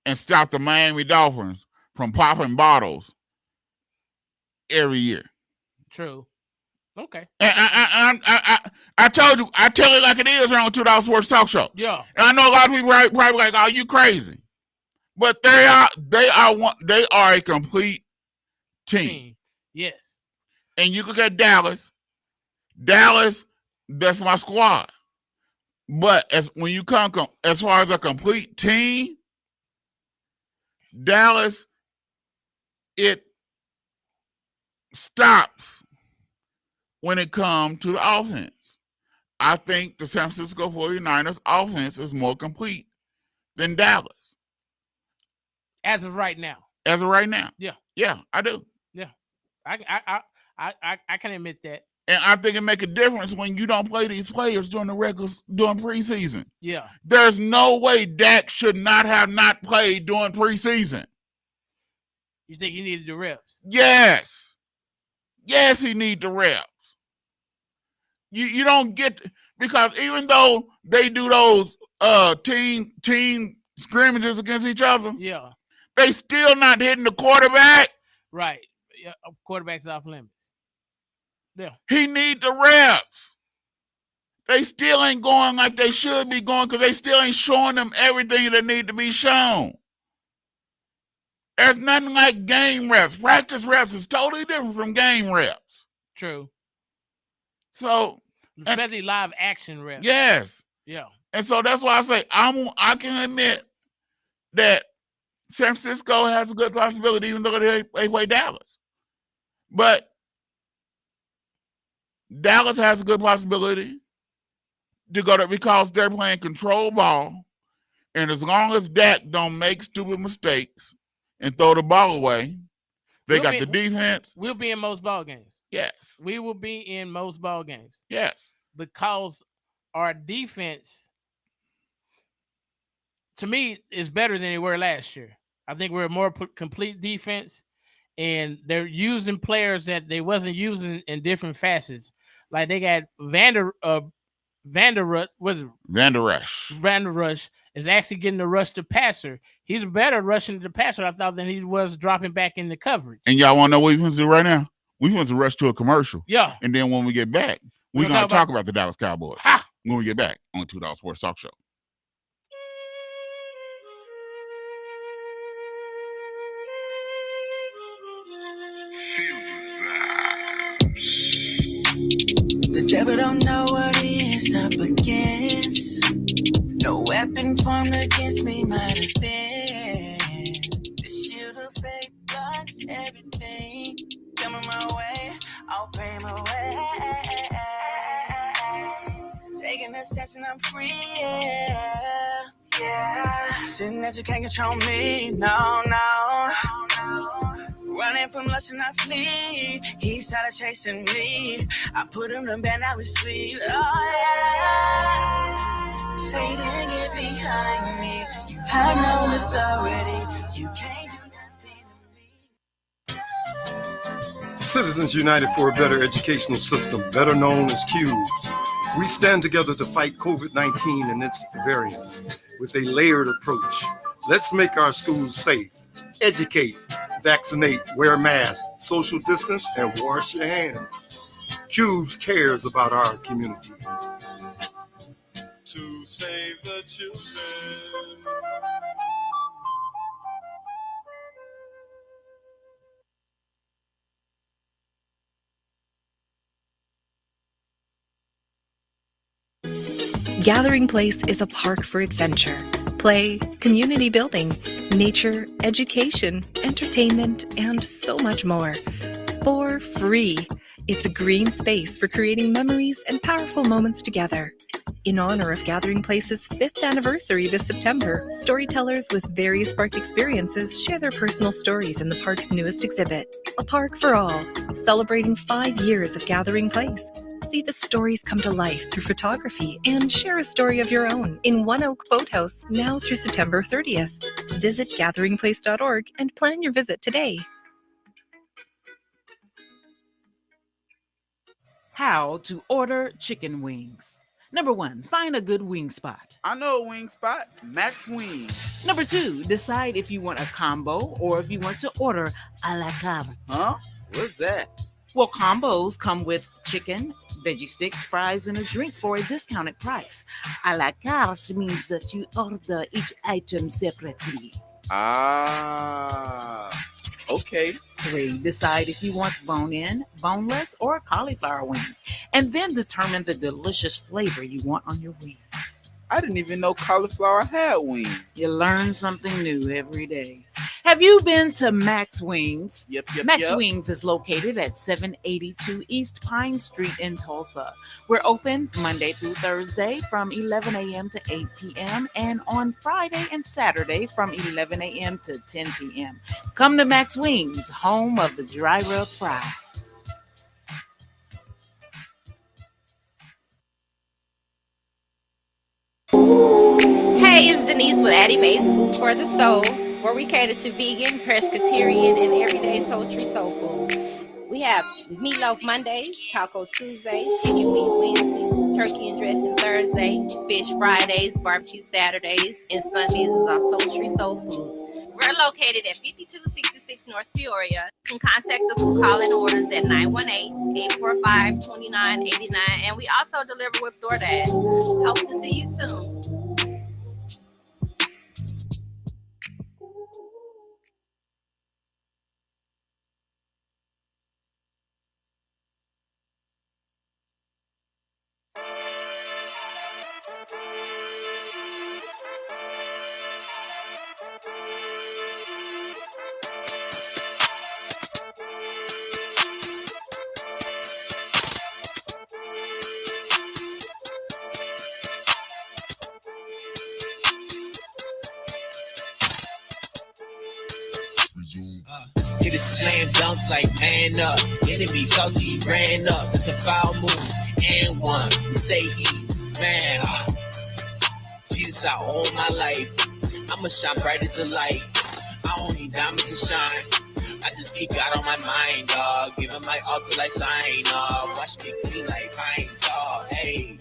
and stop the Miami Dolphins from popping bottles every year. True. Okay. And I told you, I tell it like it is on 2Dawgs Sports Talk Show. Yeah. And I know a lot of people are probably like, "Oh, you crazy?" But they are a complete team. Yes. And you look at Dallas. Dallas, that's my squad. But when you come as far as a complete team, Dallas, it stops when it comes to the offense. I think the San Francisco 49ers offense is more complete than Dallas. As of right now. Yeah. Yeah, I do. Yeah. I can admit that. And I think it make a difference when you don't play these players during preseason. Yeah. There's no way Dak should not have played during preseason. You think he needed the reps? Yes. Yes, he needs the reps. You don't get, because even though they do those team scrimmages against each other, yeah, they still not hitting the quarterback. Right. Yeah, quarterback's off limits. Yeah. He need the reps. They still ain't going like they should be going because they still ain't showing them everything that need to be shown. There's nothing like game reps. Practice reps is totally different from game reps. True. So, especially live action reps. Yes. Yeah. And so that's why I say I can admit that San Francisco has a good possibility, even though they play Dallas. But Dallas has a good possibility to go there because they're playing control ball. And as long as Dak don't make stupid mistakes and throw the ball away, they got the defense. We'll be in most ball games. Yes. We will be in most ball games. Yes. Because our defense, to me, is better than they were last year. I think we're a more complete defense, and they're using players that they wasn't using in different facets. Like they got Vander Rush is actually getting the rush to passer. He's better rushing the passer, I thought, than he was dropping back in the coverage. And y'all want to know what we want to do right now? We want to rush to a commercial. Yeah. And then when we get back, we're going to talk about the Dallas Cowboys. Ha! When we get back on 2Dawgs Sports Talk Show. The devil don't know what he is up against. No weapon formed against me might offend. The shield of faith blocks everything coming my way. I'll pray my way. Taking the steps and I'm free. Yeah. Sitting that you can't control me. No. Running from lust and I flee. He started chasing me. I put him to bed, now we sleep. Oh yeah. Satan, get behind me. You have no authority. You can't do nothing to me. Citizens United for a Better Educational System, better known as CUBES. We stand together to fight COVID-19 and its variants with a layered approach. Let's make our schools safe. Educate, vaccinate, wear masks, social distance, and wash your hands. CUBES cares about our community. To save the children. Gathering Place is a park for adventure, play, community building, nature, education, entertainment, and so much more. For free. It's a green space for creating memories and powerful moments together. In honor of Gathering Place's 5th anniversary this September, storytellers with various park experiences share their personal stories in the park's newest exhibit, A Park for All, celebrating 5 years of Gathering Place. See the stories come to life through photography and share a story of your own in One Oak Boathouse now through September 30th. Visit gatheringplace.org and plan your visit today. How to order chicken wings. Number 1, find a good wing spot. I know a wing spot, Max Wings. Number 2, decide if you want a combo or if you want to order a la carte. Huh? What's that? Well, combos come with chicken, veggie sticks, fries, and a drink for a discounted price. A la carte means that you order each item separately. Ah, okay. 3, decide if you want bone-in, boneless, or cauliflower wings, and then determine the delicious flavor you want on your wings. I didn't even know cauliflower had wings. You learn something new every day. Have you been to Max Wings? Yep. Max Wings is located at 782 East Pine Street in Tulsa. We're open Monday through Thursday from 11 a.m. to 8 p.m. and on Friday and Saturday from 11 a.m. to 10 p.m. Come to Max Wings, home of the dry rub fries. Hey, it's Denise with Addie Mae's Food for the Soul, where we cater to vegan, pescatarian, and everyday sultry soul food. We have meatloaf Mondays, taco Tuesdays, chicken wing Wednesday, turkey and dressing Thursday, fish Fridays, barbecue Saturdays, and Sundays is our sultry soul foods. We're located at 5266 North Peoria. You can contact us with call-in orders at 918-845-2989, and we also deliver with DoorDash. Hope to see you soon. Hit a slam dunk like man up. Enemy salty ran up. It's a foul move and one. We say man. Jesus out all my life. I'ma shine bright as a light. I don't need diamonds to shine. I just keep God on my mind, dog. Giving my altar like sign, watch me clean like pine saw. Hey,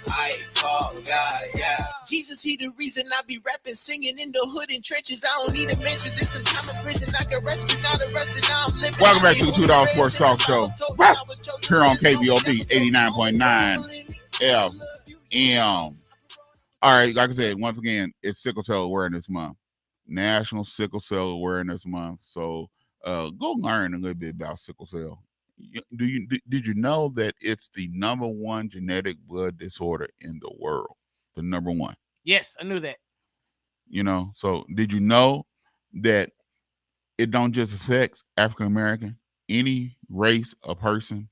I call God, yeah. Jesus, he the reason I be rapping, singing in the hood and trenches. I don't need a mention. This some time in prison. I got rescued, not arrested. Now I'm living. Welcome back to the 2Dawgs Sports Talk Show. Here on KBOB 89.9 FM. All right, like I said, once again, it's Sickle Cell Awareness Month, National Sickle Cell Awareness Month. So go learn a little bit about sickle cell. Did you know that it's the number one genetic blood disorder in the world? The number one. Yes, I knew that. You know, so did you know that it don't just affect African American? Any race or person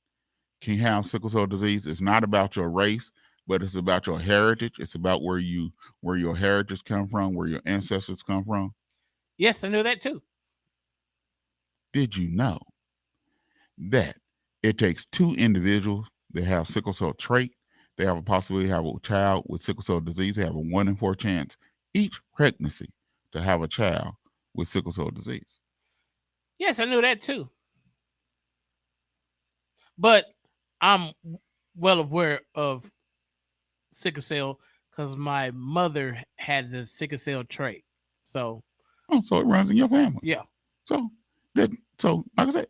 can have sickle cell disease. It's not about your race, but it's about your heritage. It's about where your heritage come from, where your ancestors come from. Yes, I knew that too. did you know that it takes two individuals that have sickle cell trait, they have a possibility to have a child with sickle cell disease, they have a 1 in 4 chance each pregnancy to have a child with sickle cell disease? Yes, I knew that too. But I'm well aware of sickle cell because my mother had the sickle cell trait. So so it runs in your family. Yeah. So like I said,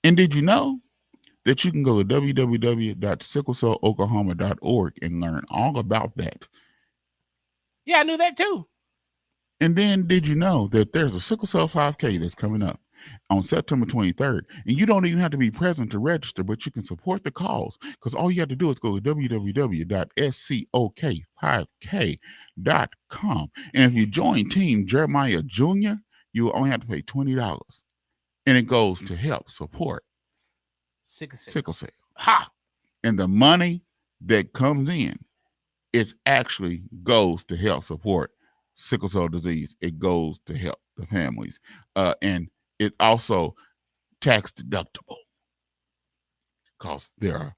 and did you know that you can go to www.sicklecelloklahoma.org and learn all about that? Yeah, I knew that too. And then did you know that there's a sickle cell 5K that's coming up on September 23rd? And you don't even have to be present to register, but you can support the cause because all you have to do is go to www.scok5k.com. And if you join Team Jeremiah Jr., you will only have to pay $20. And it goes to help support sickle cell. Ha! And the money that comes in, it actually goes to help support sickle cell disease. It goes to help the families. And it's also tax deductible because they're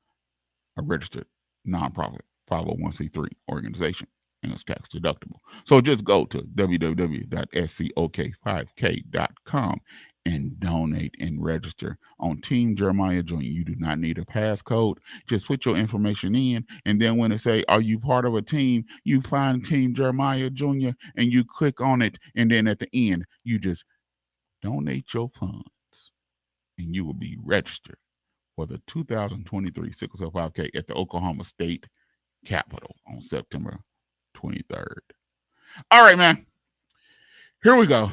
a registered nonprofit 501c3 organization and it's tax deductible. So just go to www.scok5k.com and donate and register on Team Jeremiah Jr. You do not need a passcode. Just put your information in, and then when it say, are you part of a team, you find Team Jeremiah Jr. and you click on it, and then at the end, you just donate your funds, and you will be registered for the 2023 Sickle Cell 5K at the Oklahoma State Capitol on September 23rd. All right, man. Here we go.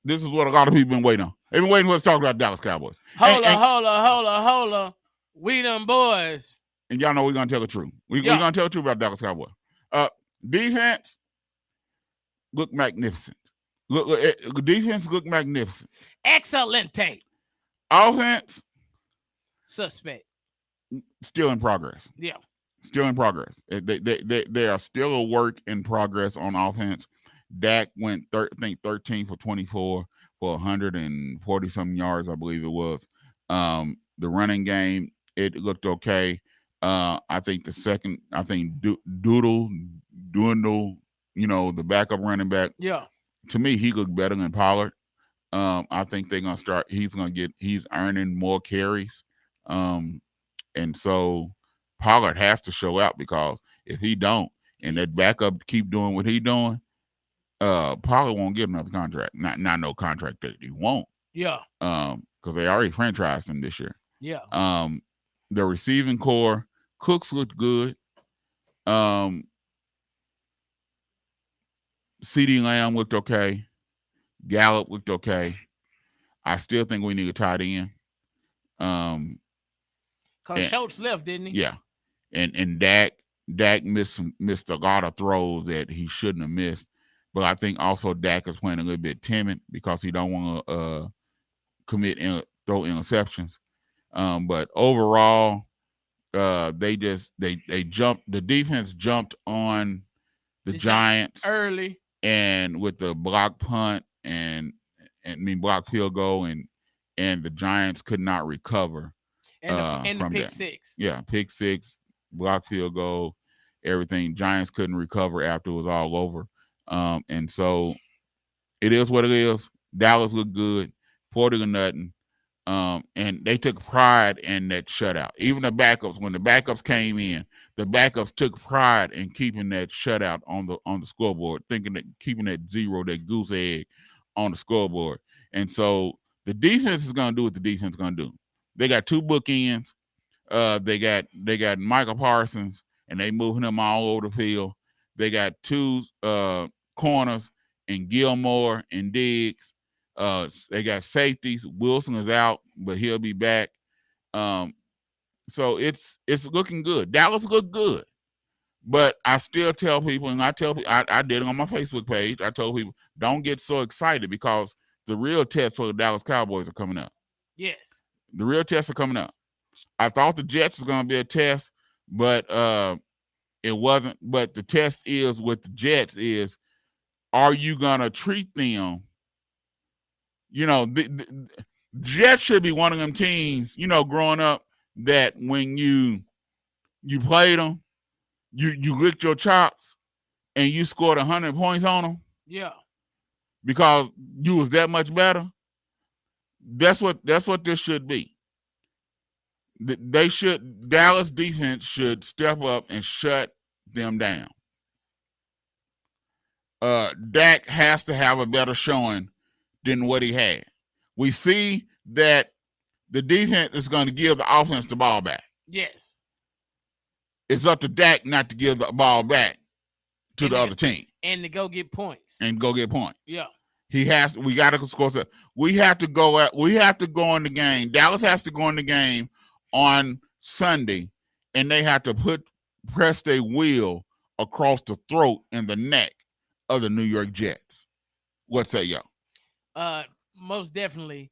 This is what a lot of people been waiting on. They've been waiting for us to talk about Dallas Cowboys. Hold on. We them boys. And y'all know we're going to tell the truth. We're going to tell the truth about Dallas Cowboys. Defense look magnificent. Defense look magnificent. Excelente. Offense. Suspect. Still in progress. Yeah. Still in progress. They are still a work in progress on offense. Dak went, 13 for 24 for 140 something yards, I believe it was. The running game, it looked okay. I think Dwindle, the backup running back. Yeah. To me, he looked better than Pollard. I think they're gonna start. He's earning more carries. And so Pollard has to show out because if he don't, and that backup keep doing what he doing, Pollard won't get another contract. Not no contract that he won't. Yeah. Because they already franchised him this year. Yeah. The receiving core, Cooks looked good. CeeDee Lamb looked okay. Gallup looked okay. I still think we need a tight end. Because Schultz left, didn't he? Yeah. And Dak missed a lot of throws that he shouldn't have missed. But I think also Dak is playing a little bit timid because he don't want to throw interceptions. But overall, they jumped. The defense jumped on the Giants early, and with the block punt and block field goal, and the Giants could not recover. And from the pick that. six. Yeah, pick six, block field goal, everything. Giants couldn't recover after it was all over. And so it is what it is. Dallas looked good, 40-0. And they took pride in that shutout. Even the backups, when the backups came in, the backups took pride in keeping that shutout on the scoreboard, thinking that keeping that zero, that goose egg on the scoreboard. And so the defense is going to do what the defense is going to do. They got two bookends. They got Michael Parsons, and they moving him all over the field. They got two corners and Gilmore and Diggs. They got safeties. Wilson is out, but he'll be back. So it's looking good. Dallas looked good, but I still tell people, and I tell people, I did it on my Facebook page. I told people, don't get so excited because the real test for the Dallas Cowboys are coming up. Yes, the real tests are coming up. I thought the Jets was going to be a test, but it wasn't. But the test is with the Jets is, are you going to treat them the Jets should be one of them teams, growing up, that when you played them, you licked your chops and you scored 100 points on them. Yeah. Because you was that much better. That's what this should be. Dallas defense should step up and shut them down. Dak has to have a better showing than what he had. We see that the defense is going to give the offense the ball back. Yes. It's up to Dak not to give the ball back to the other team. And to go get points. Yeah. We got to score. We have to go in the game. Dallas has to go in the game on Sunday, and they have to press their wheel across the throat and the neck of the New York Jets. What say y'all? Most definitely.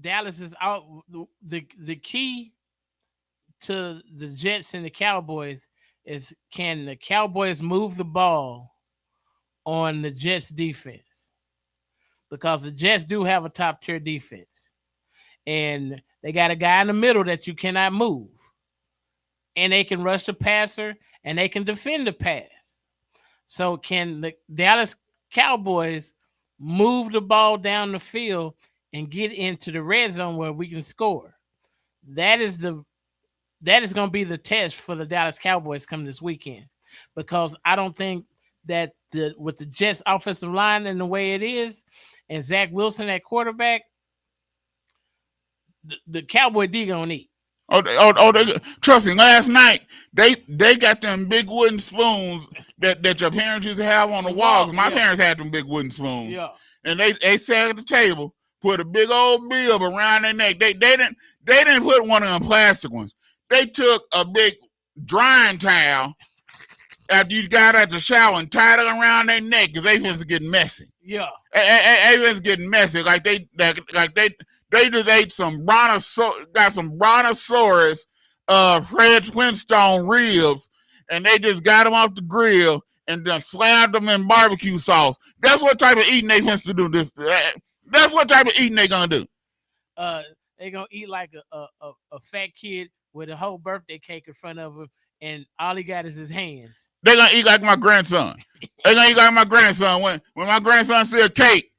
Dallas is out. The key to the Jets and the Cowboys is, can the Cowboys move the ball on the Jets defense? Because the Jets do have a top tier defense, and they got a guy in the middle that you cannot move, and they can rush the passer and they can defend the pass. So can the Dallas Cowboys move the ball down the field and get into the red zone where we can score? That is going to be the test for the Dallas Cowboys coming this weekend, because I don't think that with the Jets offensive line and the way it is, and Zach Wilson at quarterback, the Cowboy D gonna eat. Trust me. Last night they got them big wooden spoons that your parents used to have on the walls. My parents had them big wooden spoons. Yeah. And they sat at the table, put a big old bib around their neck. They didn't put one of them plastic ones. They took a big drying towel after you got out the shower and tied it around their neck, because they was getting messy. Yeah. They was getting messy. Like they just ate got some brontosaurus Fred Flintstone ribs, and they just got them off the grill and then slapped them in barbecue sauce. That's what type of eating they wants to do. That's what type of eating they gonna do. They gonna eat like a fat kid with a whole birthday cake in front of him, and all he got is his hands. They gonna eat like my grandson. They gonna eat like my grandson. When my grandson see a cake,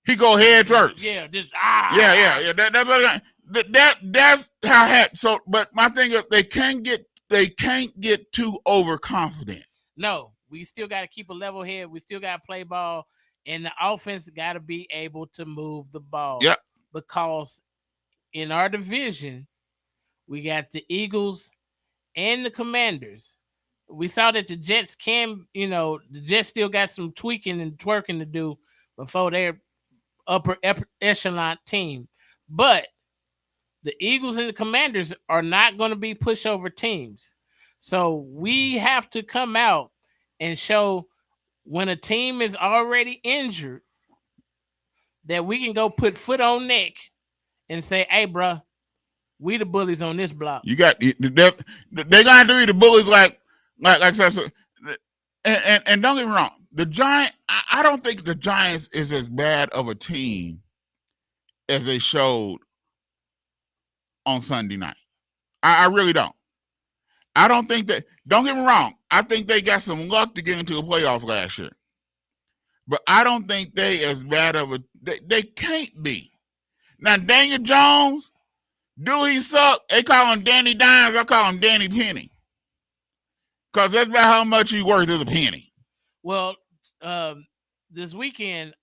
he go head first. Yeah, just Yeah. That's how it happens. So, but my thing is, they can't get too overconfident. No, we still got to keep a level head. We still got to play ball, and the offense got to be able to move the ball. Yep. Because in our division, we got the Eagles and the Commanders. We saw that the Jets the Jets still got some tweaking and twerking to do before their upper echelon team. But the Eagles and the Commanders are not going to be pushover teams. So we have to come out and show, when a team is already injured, that we can go put foot on neck and say, hey, bro, we the bullies on this block. You got they got to be the bullies like and don't get me wrong, the Giants. I don't think the Giants is as bad of a team as they showed on Sunday night. I really don't. I don't think that. Don't get me wrong. I think they got some luck to get into the playoffs last year, but I don't think they as bad of a. They can't be. Now Daniel Jones, do he suck? They call him Danny Dimes. I call him Danny Penny, because that's about how much he worth as a penny. Well, this weekend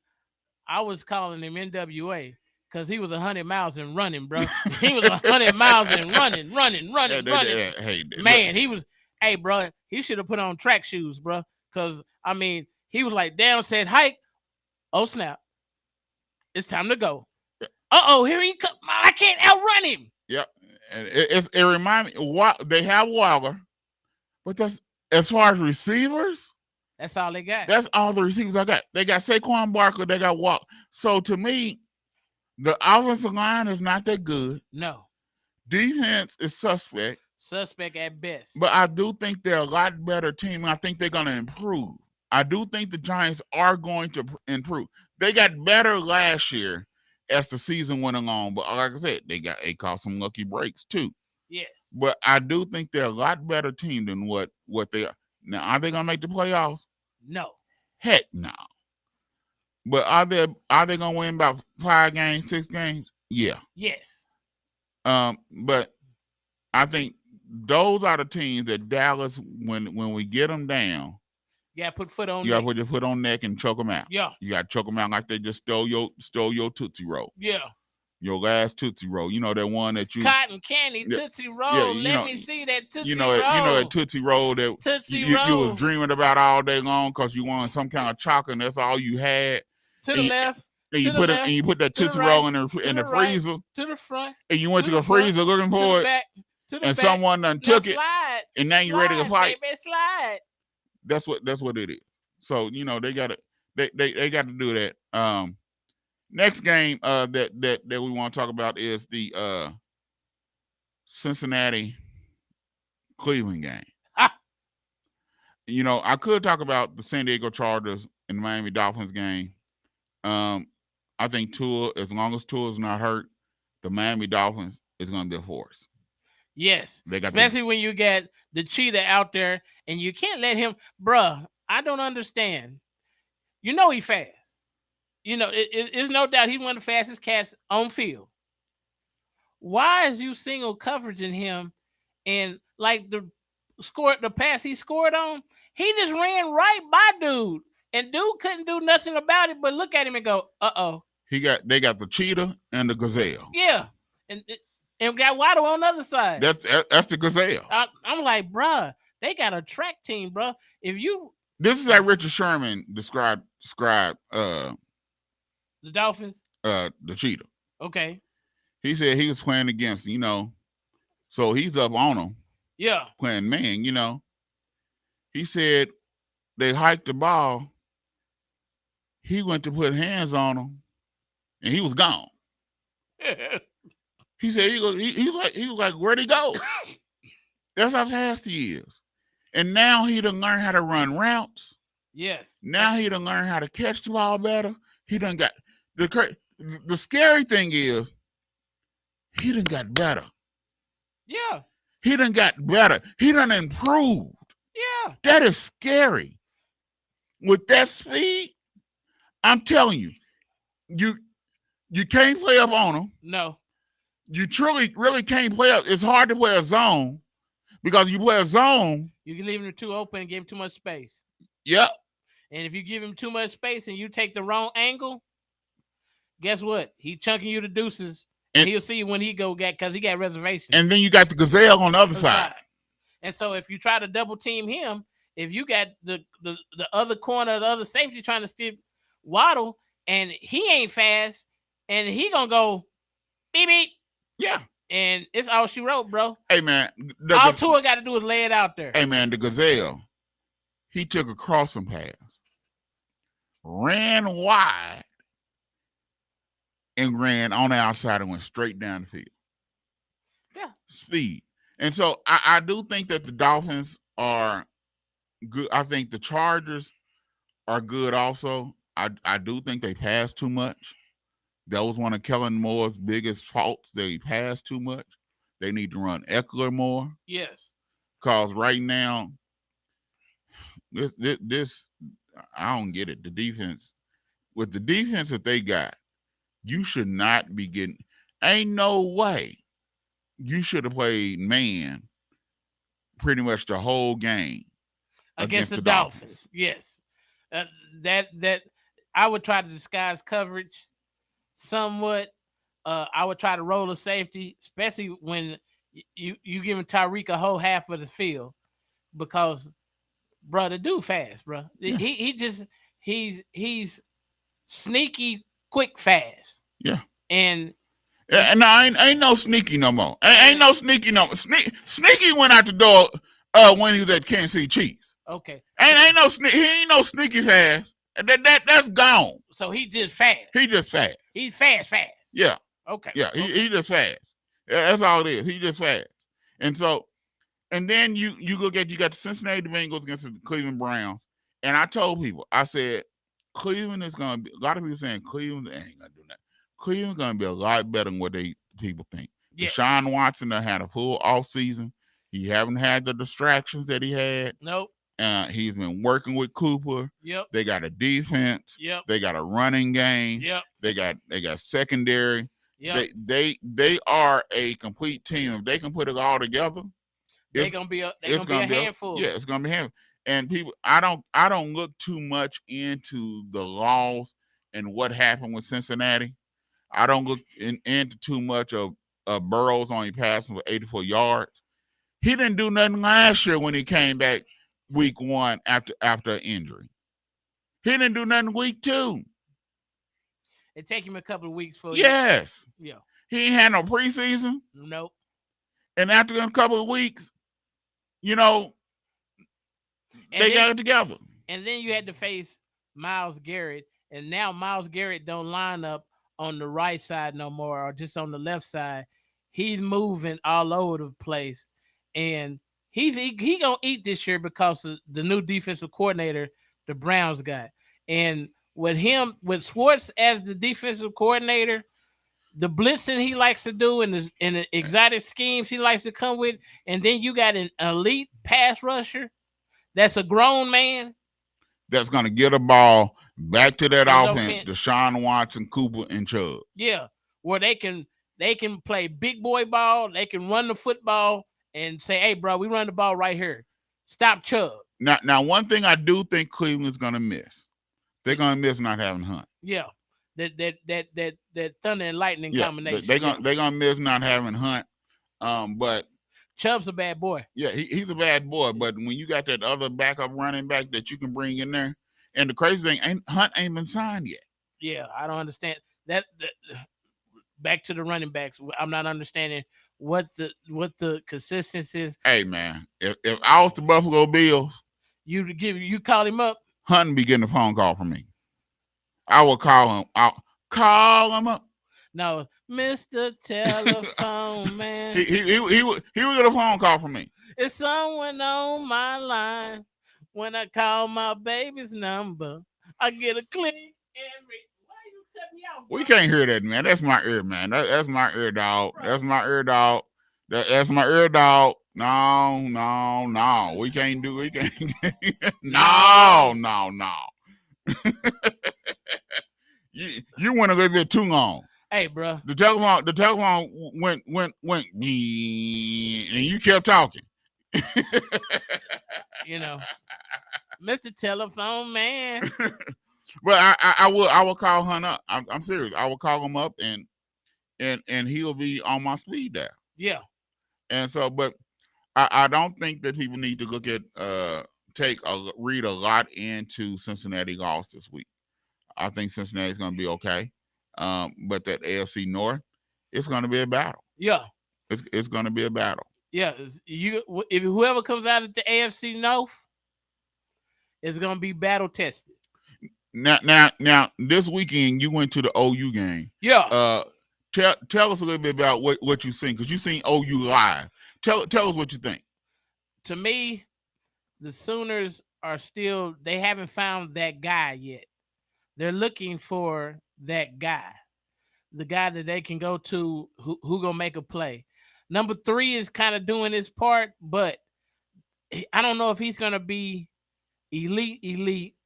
I was calling him NWA. Because he was 100 miles and running, bro. He was 100 miles and running. Hey, man, he was. Hey, bro, he should have put on track shoes, bro. Because he was like down, said hike. Oh snap! It's time to go. Here he comes. I can't outrun him. Yep, and it reminds me. They have Waller, but that's as far as receivers. That's all they got. That's all the receivers I got. They got Saquon Barkley. They got Waller. So to me, the offensive line is not that good. No. Defense is suspect. Suspect at best. But I do think they're a lot better team. I think they're going to improve. I do think the Giants are going to improve. they got better last year as the season went along. But like I said, they caught some lucky breaks too. Yes. But I do think they're a lot better team than what they are. Now, are they gonna make the playoffs? No. Heck no. But are they gonna win about 5 games, 6 games? Yeah. Yes. But I think those are the teams that Dallas, when we get them down, you gotta put foot on. You gotta put your foot on neck and choke them out. Yeah. You gotta choke them out like they just stole your Tootsie Roll. Yeah. Your last Tootsie Roll. You know that one that you cotton candy Tootsie Roll. Yeah, Let me see that Tootsie Roll. You know that Tootsie Roll that you was dreaming about all day long because you wanted some kind of chocolate and that's all you had. To the left. And you put that Tootsie Roll in the freezer. To the front. And you went to the freezer looking for it. And someone done took it. And now you're ready to fight. Baby, slide. That's what it is. So they gotta do that. Next game that we want to talk about is the Cincinnati Cleveland game. I could talk about the San Diego Chargers and the Miami Dolphins game. I think Tua, as long as Tua is not hurt, the Miami Dolphins is going to be a force. Yes, especially when you get the cheetah out there and you can't let him, bruh. I don't understand. He fast. It's no doubt he's one of the fastest cats on field. Why is you single coveraging him and like the pass he scored on? He just ran right by dude, and dude couldn't do nothing about it. But look at him and go, uh-oh. They got the cheetah and the gazelle. Yeah, and got Waddle on the other side. That's the gazelle. I'm like, bruh, they got a track team, bruh. This is how Richard Sherman described the Dolphins? The cheetah. Okay. He said he was playing against, so he's up on them. Yeah. Playing man, He said they hiked the ball. He went to put hands on them, and he was gone. He said he was like, where'd he go? That's how fast he is. And now he done learned how to run routes. Yes. Now he done learned how to catch the ball better. He done got the scary thing is he done got better. Yeah. He done got better. He done improved. Yeah. That is scary. With that speed, I'm telling you, you can't play up on him. No. You really can't play up. It's hard to play a zone because you play a zone. You can leave him too open and give him too much space. Yep. And if you give him too much space and you take the wrong angle, guess what? He chunking you the deuces, and he'll see you when he go because he got reservations. And then you got the gazelle on the other side. And so if you try to double team him, if you got the other corner, the other safety trying to steal Waddle, and he ain't fast, and he gonna go beep beep. Yeah. And it's all she wrote, bro. Hey man, all Tua got to do is lay it out there. Hey man, the gazelle, he took a crossing pass, ran wide, and ran on the outside and went straight down the field. Yeah. Speed. And so I do think that the Dolphins are good. I think the Chargers are good also. I do think they pass too much. That was one of Kellen Moore's biggest faults. They pass too much. They need to run Eckler more. Yes. Because right now, this I don't get it. The defense, with the defense that they got, you should not be getting. Ain't no way you should have played man pretty much the whole game against the Dolphins. Yes, that I would try to disguise coverage somewhat. I would try to roll a safety, especially when you giving Tyreek a whole half of the field, because bro, the dude fast, bro. Yeah. He's sneaky, quick, fast. Yeah, and ain't no sneaky no more. Ain't no sneaky no more. Sneaky went out the door when he was at Kansas City Chiefs. Okay, ain't no sneaky fast. That's gone. So he just fast. He just fast. He's fast. Yeah. Okay. Yeah, he just fast. Yeah, that's all it is. He just fast. And so, and then you got the Cincinnati Bengals against the Cleveland Browns. And I told people, I said, Cleveland is gonna be. A lot of people saying Cleveland ain't gonna do that. Cleveland's gonna be a lot better than what people think. Yeah. Deshaun Watson had a full off season. He haven't had the distractions that he had. Nope. He's been working with Cooper. Yep. They got a defense. Yep. They got a running game. Yep. They got secondary. Yep. They are a complete team. If they can put it all together, they're gonna be a handful. Yeah, it's gonna be a handful. And people, I don't look too much into the loss and what happened with Cincinnati. I don't look into too much of Burrows only passing for 84 yards. He didn't do nothing last year when he came back week 1 after an injury. He didn't do nothing week 2. It take him a couple of weeks for Yes. Yeah. He ain't had no preseason. Nope. And after a couple of weeks, they got it together. And then you had to face Myles Garrett, and now Myles Garrett don't line up on the right side no more, or just on the left side. He's moving all over the place, and he gonna eat this year because of the new defensive coordinator the Browns got. And with Schwartz as the defensive coordinator, the blitzing he likes to do and the exotic schemes he likes to come with, and then you got an elite pass rusher that's a grown man that's going to get a ball back to that offense, Deshaun Watson, Cooper, and Chubb. Yeah, where they can play big boy ball, they can run the football and say, hey, bro, we run the ball right here. Stop Chubb. Now, one thing I do think Cleveland's going to miss. They're going to miss not having Hunt. Yeah, that thunder and lightning combination. They're gonna miss not having Hunt. But Chubb's a bad boy. Yeah, he's a bad boy. But when you got that other backup running back that you can bring in there, and the crazy thing, Hunt ain't been signed yet. Yeah, I don't understand that. Back to the running backs, I'm not understanding what the consistency is. Hey man, if I was the Buffalo Bills, you call him up. Hunt would be getting a phone call from me. I will call him. I'll call him up. No, Mr. Telephone Man. he would get a phone call from me. It's someone on my line. When I call my baby's number, I get a click. Why you cut me off? We can't hear that, man. That's my ear, man. That's my ear, dog. That's my ear, dog. That's my ear, dog. No. We can't. No. You went a little bit too long. Hey, bro. The telephone went, and you kept talking. Mr. Telephone Man. But I will call Hunt up. I'm serious. I will call him up and he'll be on my speed dial. Yeah. And so, but I don't think that people need to look at read a lot into Cincinnati loss this week. I think Cincinnati's going to be okay. But that AFC North, it's going to be a battle. Yeah. It's going to be a battle. Yeah. If whoever comes out of the AFC North is going to be battle tested. Now, this weekend you went to the OU game. Yeah. Tell us a little bit about what you seen, because you seen OU live. Tell us what you think. To me, the Sooners they haven't found that guy yet. They're looking for that guy, the guy that they can go to who gonna make a play. Number 3 is kind of doing his part, but I don't know if he's gonna be elite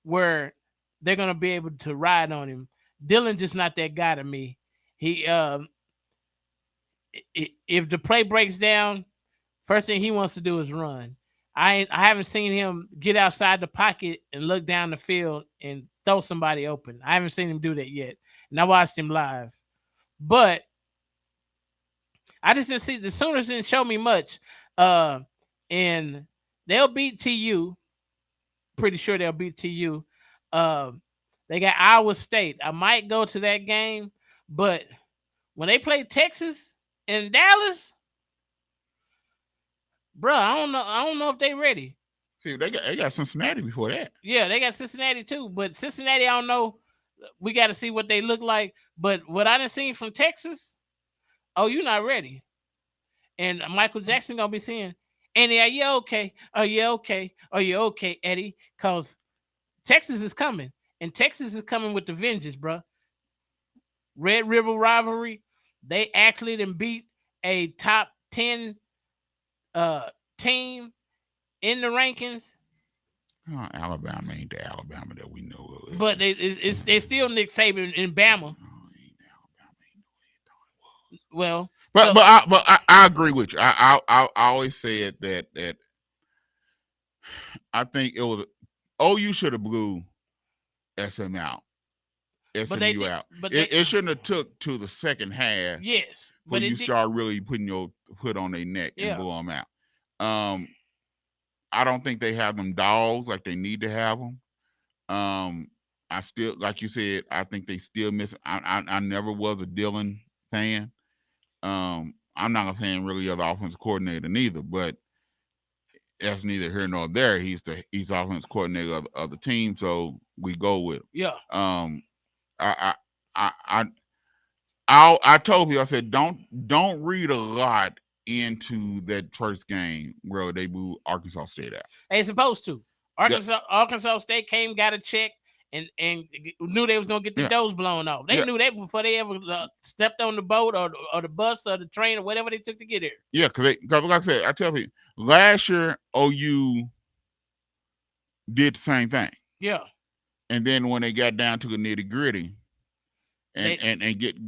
where they're gonna be able to ride on him. Dylan just not that guy to me. He if the play breaks down, first thing he wants to do is run. I haven't seen him get outside the pocket and look down the field and throw somebody open. I haven't seen him do that yet. And I watched him live. But I just didn't see the Sooners didn't show me much. And they'll beat TU. Pretty sure they'll beat TU. They got Iowa State. I might go to that game, but when they play Texas and Dallas, bro, I don't know if they ready. See, they got Cincinnati before that. Yeah, they got Cincinnati too. But Cincinnati, I don't know. We got to see what they look like. But what I done seen from Texas, you're not ready. And Michael Jackson gonna be saying, Andy, are you okay? Are you okay? Are you okay, Eddie? Because Texas is coming. And Texas is coming with the vengeance, bro. Red River rivalry. They actually done beat a top 10 team in the rankings. Alabama ain't the Alabama that we know of. But it's still Nick Saban in Bama. Well, but I agree with you. I always said that I think it was OU should have blew SMU out. But it shouldn't have took to the second half. Yes, but you start really putting your foot on their neck and blow them out. I don't think they have them dogs like they need to have them. I still, like you said, I think they still miss. I never was a Dillon fan. I'm not a fan really of the offensive coordinator neither, but that's neither here nor there. He's offensive coordinator of the team, so we go with him. Yeah. I told you, I said, don't read a lot into that first game where they blew Arkansas State out. They supposed to. Arkansas State got a check and knew they was gonna get the doors blown off. They knew that before they ever stepped on the boat or the bus or the train or whatever they took to get there. Yeah, because like I said, I tell people last year OU did the same thing. Yeah. And then when they got down to the nitty gritty and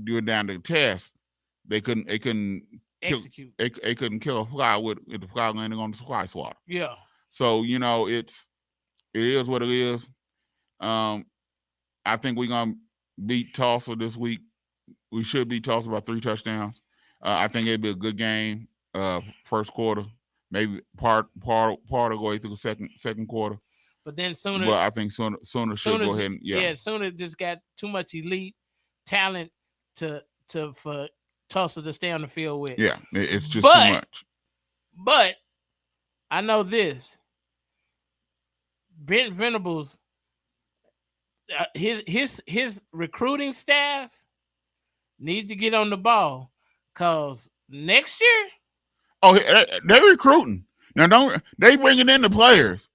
do it down to the test, they couldn't execute. They couldn't kill a fly with the fly landing on the fly swatter. Yeah. So it is what it is. I think we're gonna beat Tulsa this week. We should beat Tulsa by 3 touchdowns. I think it'd be a good game. First quarter, maybe part of the way through the second quarter. But then Sooner. But I think Sooner should go ahead and Sooner just got too much elite talent for Tulsa to stay on the field with. Yeah, it's just too much. But I know this. Brent Venables, his recruiting staff needs to get on the ball because next year. Oh, they're recruiting now. They bringing in the players.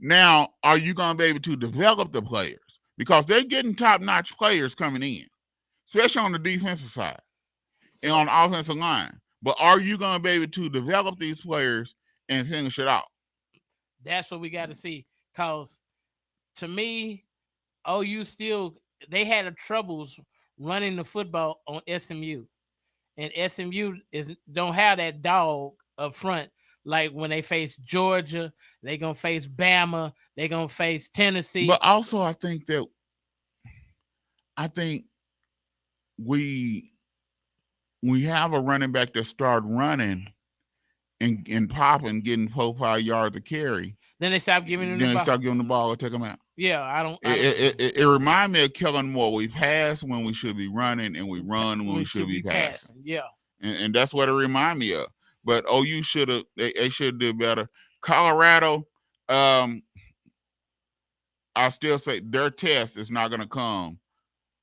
Now, are you going to be able to develop the players? Because they're getting top-notch players coming in, especially on the defensive side and on the offensive line. But are you going to be able to develop these players and finish it out? That's what we got to see. Because to me, OU they had troubles running the football on SMU. And SMU don't have that dog up front. Like when they face Georgia, they're going to face Bama, they're going to face Tennessee. But also I think we have a running back that started running and popping, getting 4-5 yards to carry. Then they stop giving him the ball. Then they stop giving the ball and take him out. Yeah, I don't. It reminds me of Kellen Moore. We pass when we should be running, and we run when we should be passing. Yeah, and that's what it reminds me of. But OU should have. They should do better. Colorado. I still say their test is not going to come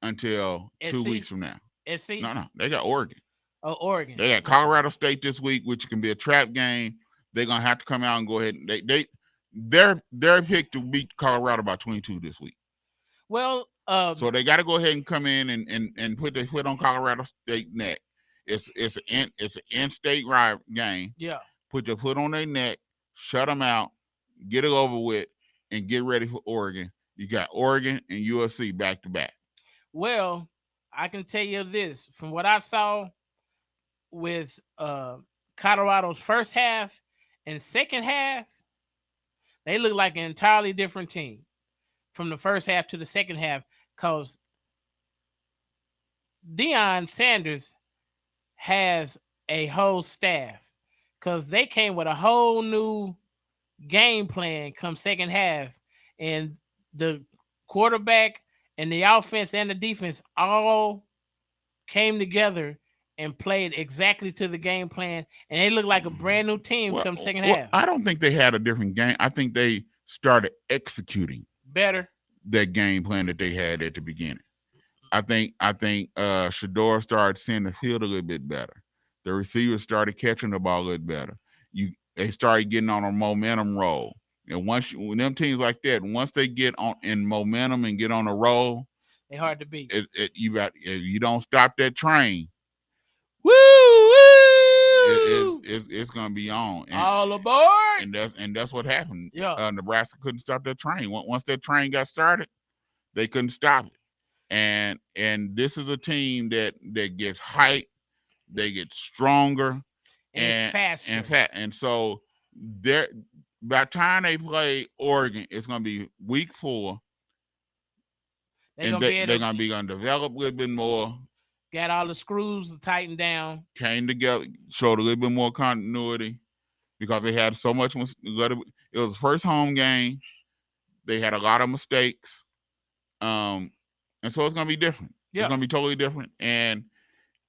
until 2 weeks from now. SC? No, they got Oregon. Oh, Oregon. They got Colorado State this week, which can be a trap game. They're gonna have to come out and go ahead and they're picked to beat Colorado by 22 this week. Well, so they got to go ahead and come in and put their foot on Colorado State neck. It's an in-state game. Yeah. Put your foot on their neck, shut them out, get it over with, and get ready for Oregon. You got Oregon and USC back to back. Well, I can tell you this from what I saw with Colorado's first half and second half. They look like an entirely different team from the first half to the second half because Deion Sanders has a whole staff because they came with a whole new game plan come second half, and the quarterback and the offense and the defense all came together and played exactly to the game plan, and they look like a brand new team come second half. I don't think they had a different game. I think they started executing better that game plan that they had at the beginning. I think Shador started seeing the field a little bit better. The receivers started catching the ball a little better. They started getting on a momentum roll. And when them teams like that, once they get on in momentum and get on a roll, they hard to beat. You don't stop that train. Woo! It's gonna be on. And, all aboard. And that's what happened. Yeah. Nebraska couldn't stop that train. Once that train got started, they couldn't stop it. And this is a team that gets height, they get stronger, and faster. And so by the time they play Oregon, it's gonna be week 4. They're gonna develop a little bit more. Got all the screws tightened down. Came together, showed a little bit more continuity because they had so much. It was the first home game. They had a lot of mistakes, and so it's gonna be different. Yeah. It's gonna be totally different, and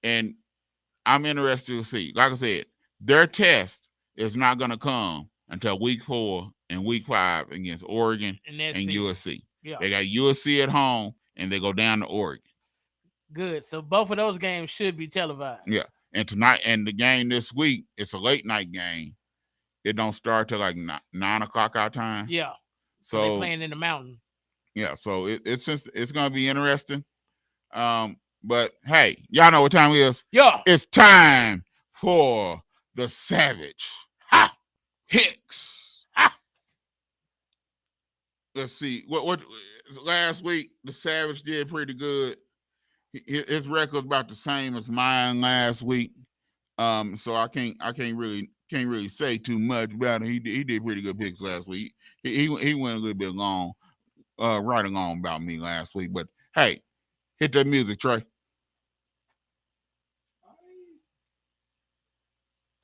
I'm interested to see. Like I said, their test is not gonna come until week 4 and week 5 against Oregon and USC. Yeah. They got USC at home, and they go down to Oregon. Good. So both of those games should be televised. Yeah. And tonight, and the game this week, it's a late night game. It don't start till like 9 o'clock our time. Yeah. So they're playing in the mountain. Yeah. So it's gonna be interesting. But hey, y'all know what time it is? Yeah. It's time for the Savage Hicks. Let's see. What last week the Savage did pretty good. His record's about the same as mine last week. So I can't really say too much about it. He did pretty good picks last week. He went a little bit long, right along about me last week. But hey, hit that music, Trey.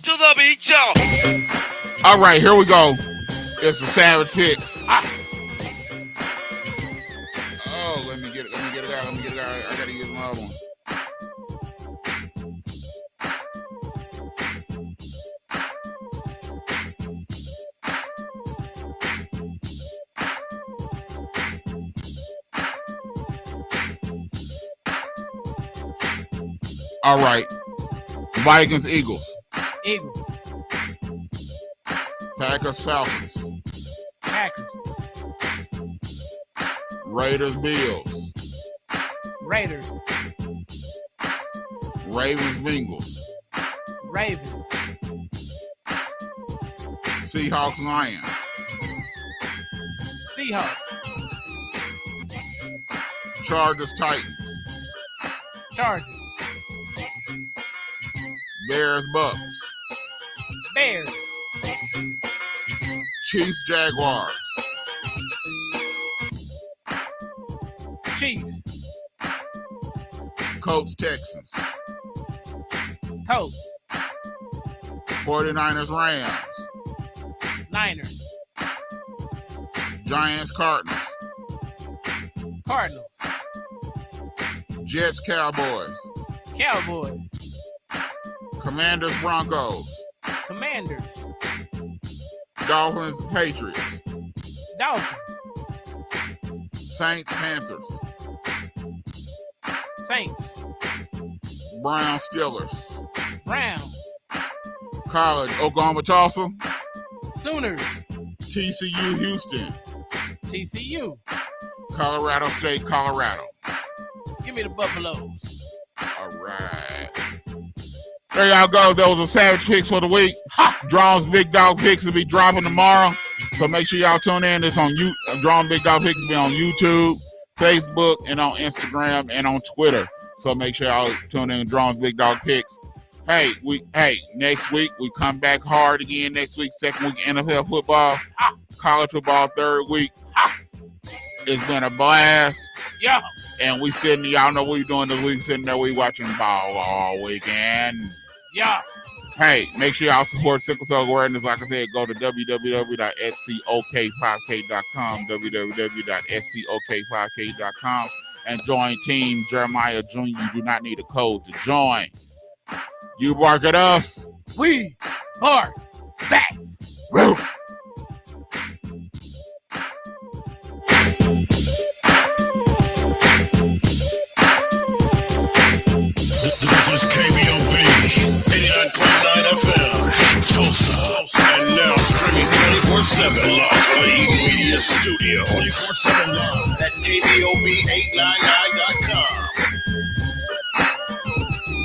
To the beach, y'all. All right, here we go. It's the Savage Picks. Oh, let me get it out. I gotta use my other one. All right. Vikings, Eagles. Packers, Falcons. Packers. Raiders, Bills. Raiders. Ravens, Bengals. Ravens. Seahawks, Lions. Seahawks. Chargers, Titans. Chargers. Bears, Bucks. Bears. Chiefs, Jaguars. Chiefs. Colts, Texans. Colts. 49ers, Rams. Niners. Giants, Cardinals. Cardinals. Jets, Cowboys. Cowboys. Commanders, Broncos. Commanders. Dolphins, Patriots. Dolphins. Saints, Panthers. Saints. Browns, Steelers. Browns. College, Oklahoma, Tulsa. Sooners. TCU, Houston. TCU. Colorado State, Colorado. Give me the Buffaloes. All right. There y'all go. Those are Savage Picks for the week. Draw's Big Dog Picks will be dropping tomorrow. So make sure y'all tune in. It's on Drawing Big Dog Picks will be on YouTube, Facebook, and on Instagram and on Twitter. So make sure y'all tune in to Drawing Big Dog Picks. Hey, next week we come back hard again. Next week, second week NFL football, college football, third week. It's been a blast. Yeah. And we sitting, y'all know what we doing this week, sitting there, we watching ball all weekend. Yeah. Hey, make sure y'all support sickle cell awareness. Like I said, go to www.scok5k.com, www.scok5k.com, and join Team Jeremiah Jr. You do not need a code to join. You bark at us. We bark back. Woo. This is KBOB 89.9 FM. Tulsa. And now streaming 24/7 live from the Eden Media Studio. 24/7 live at KBOB899.com.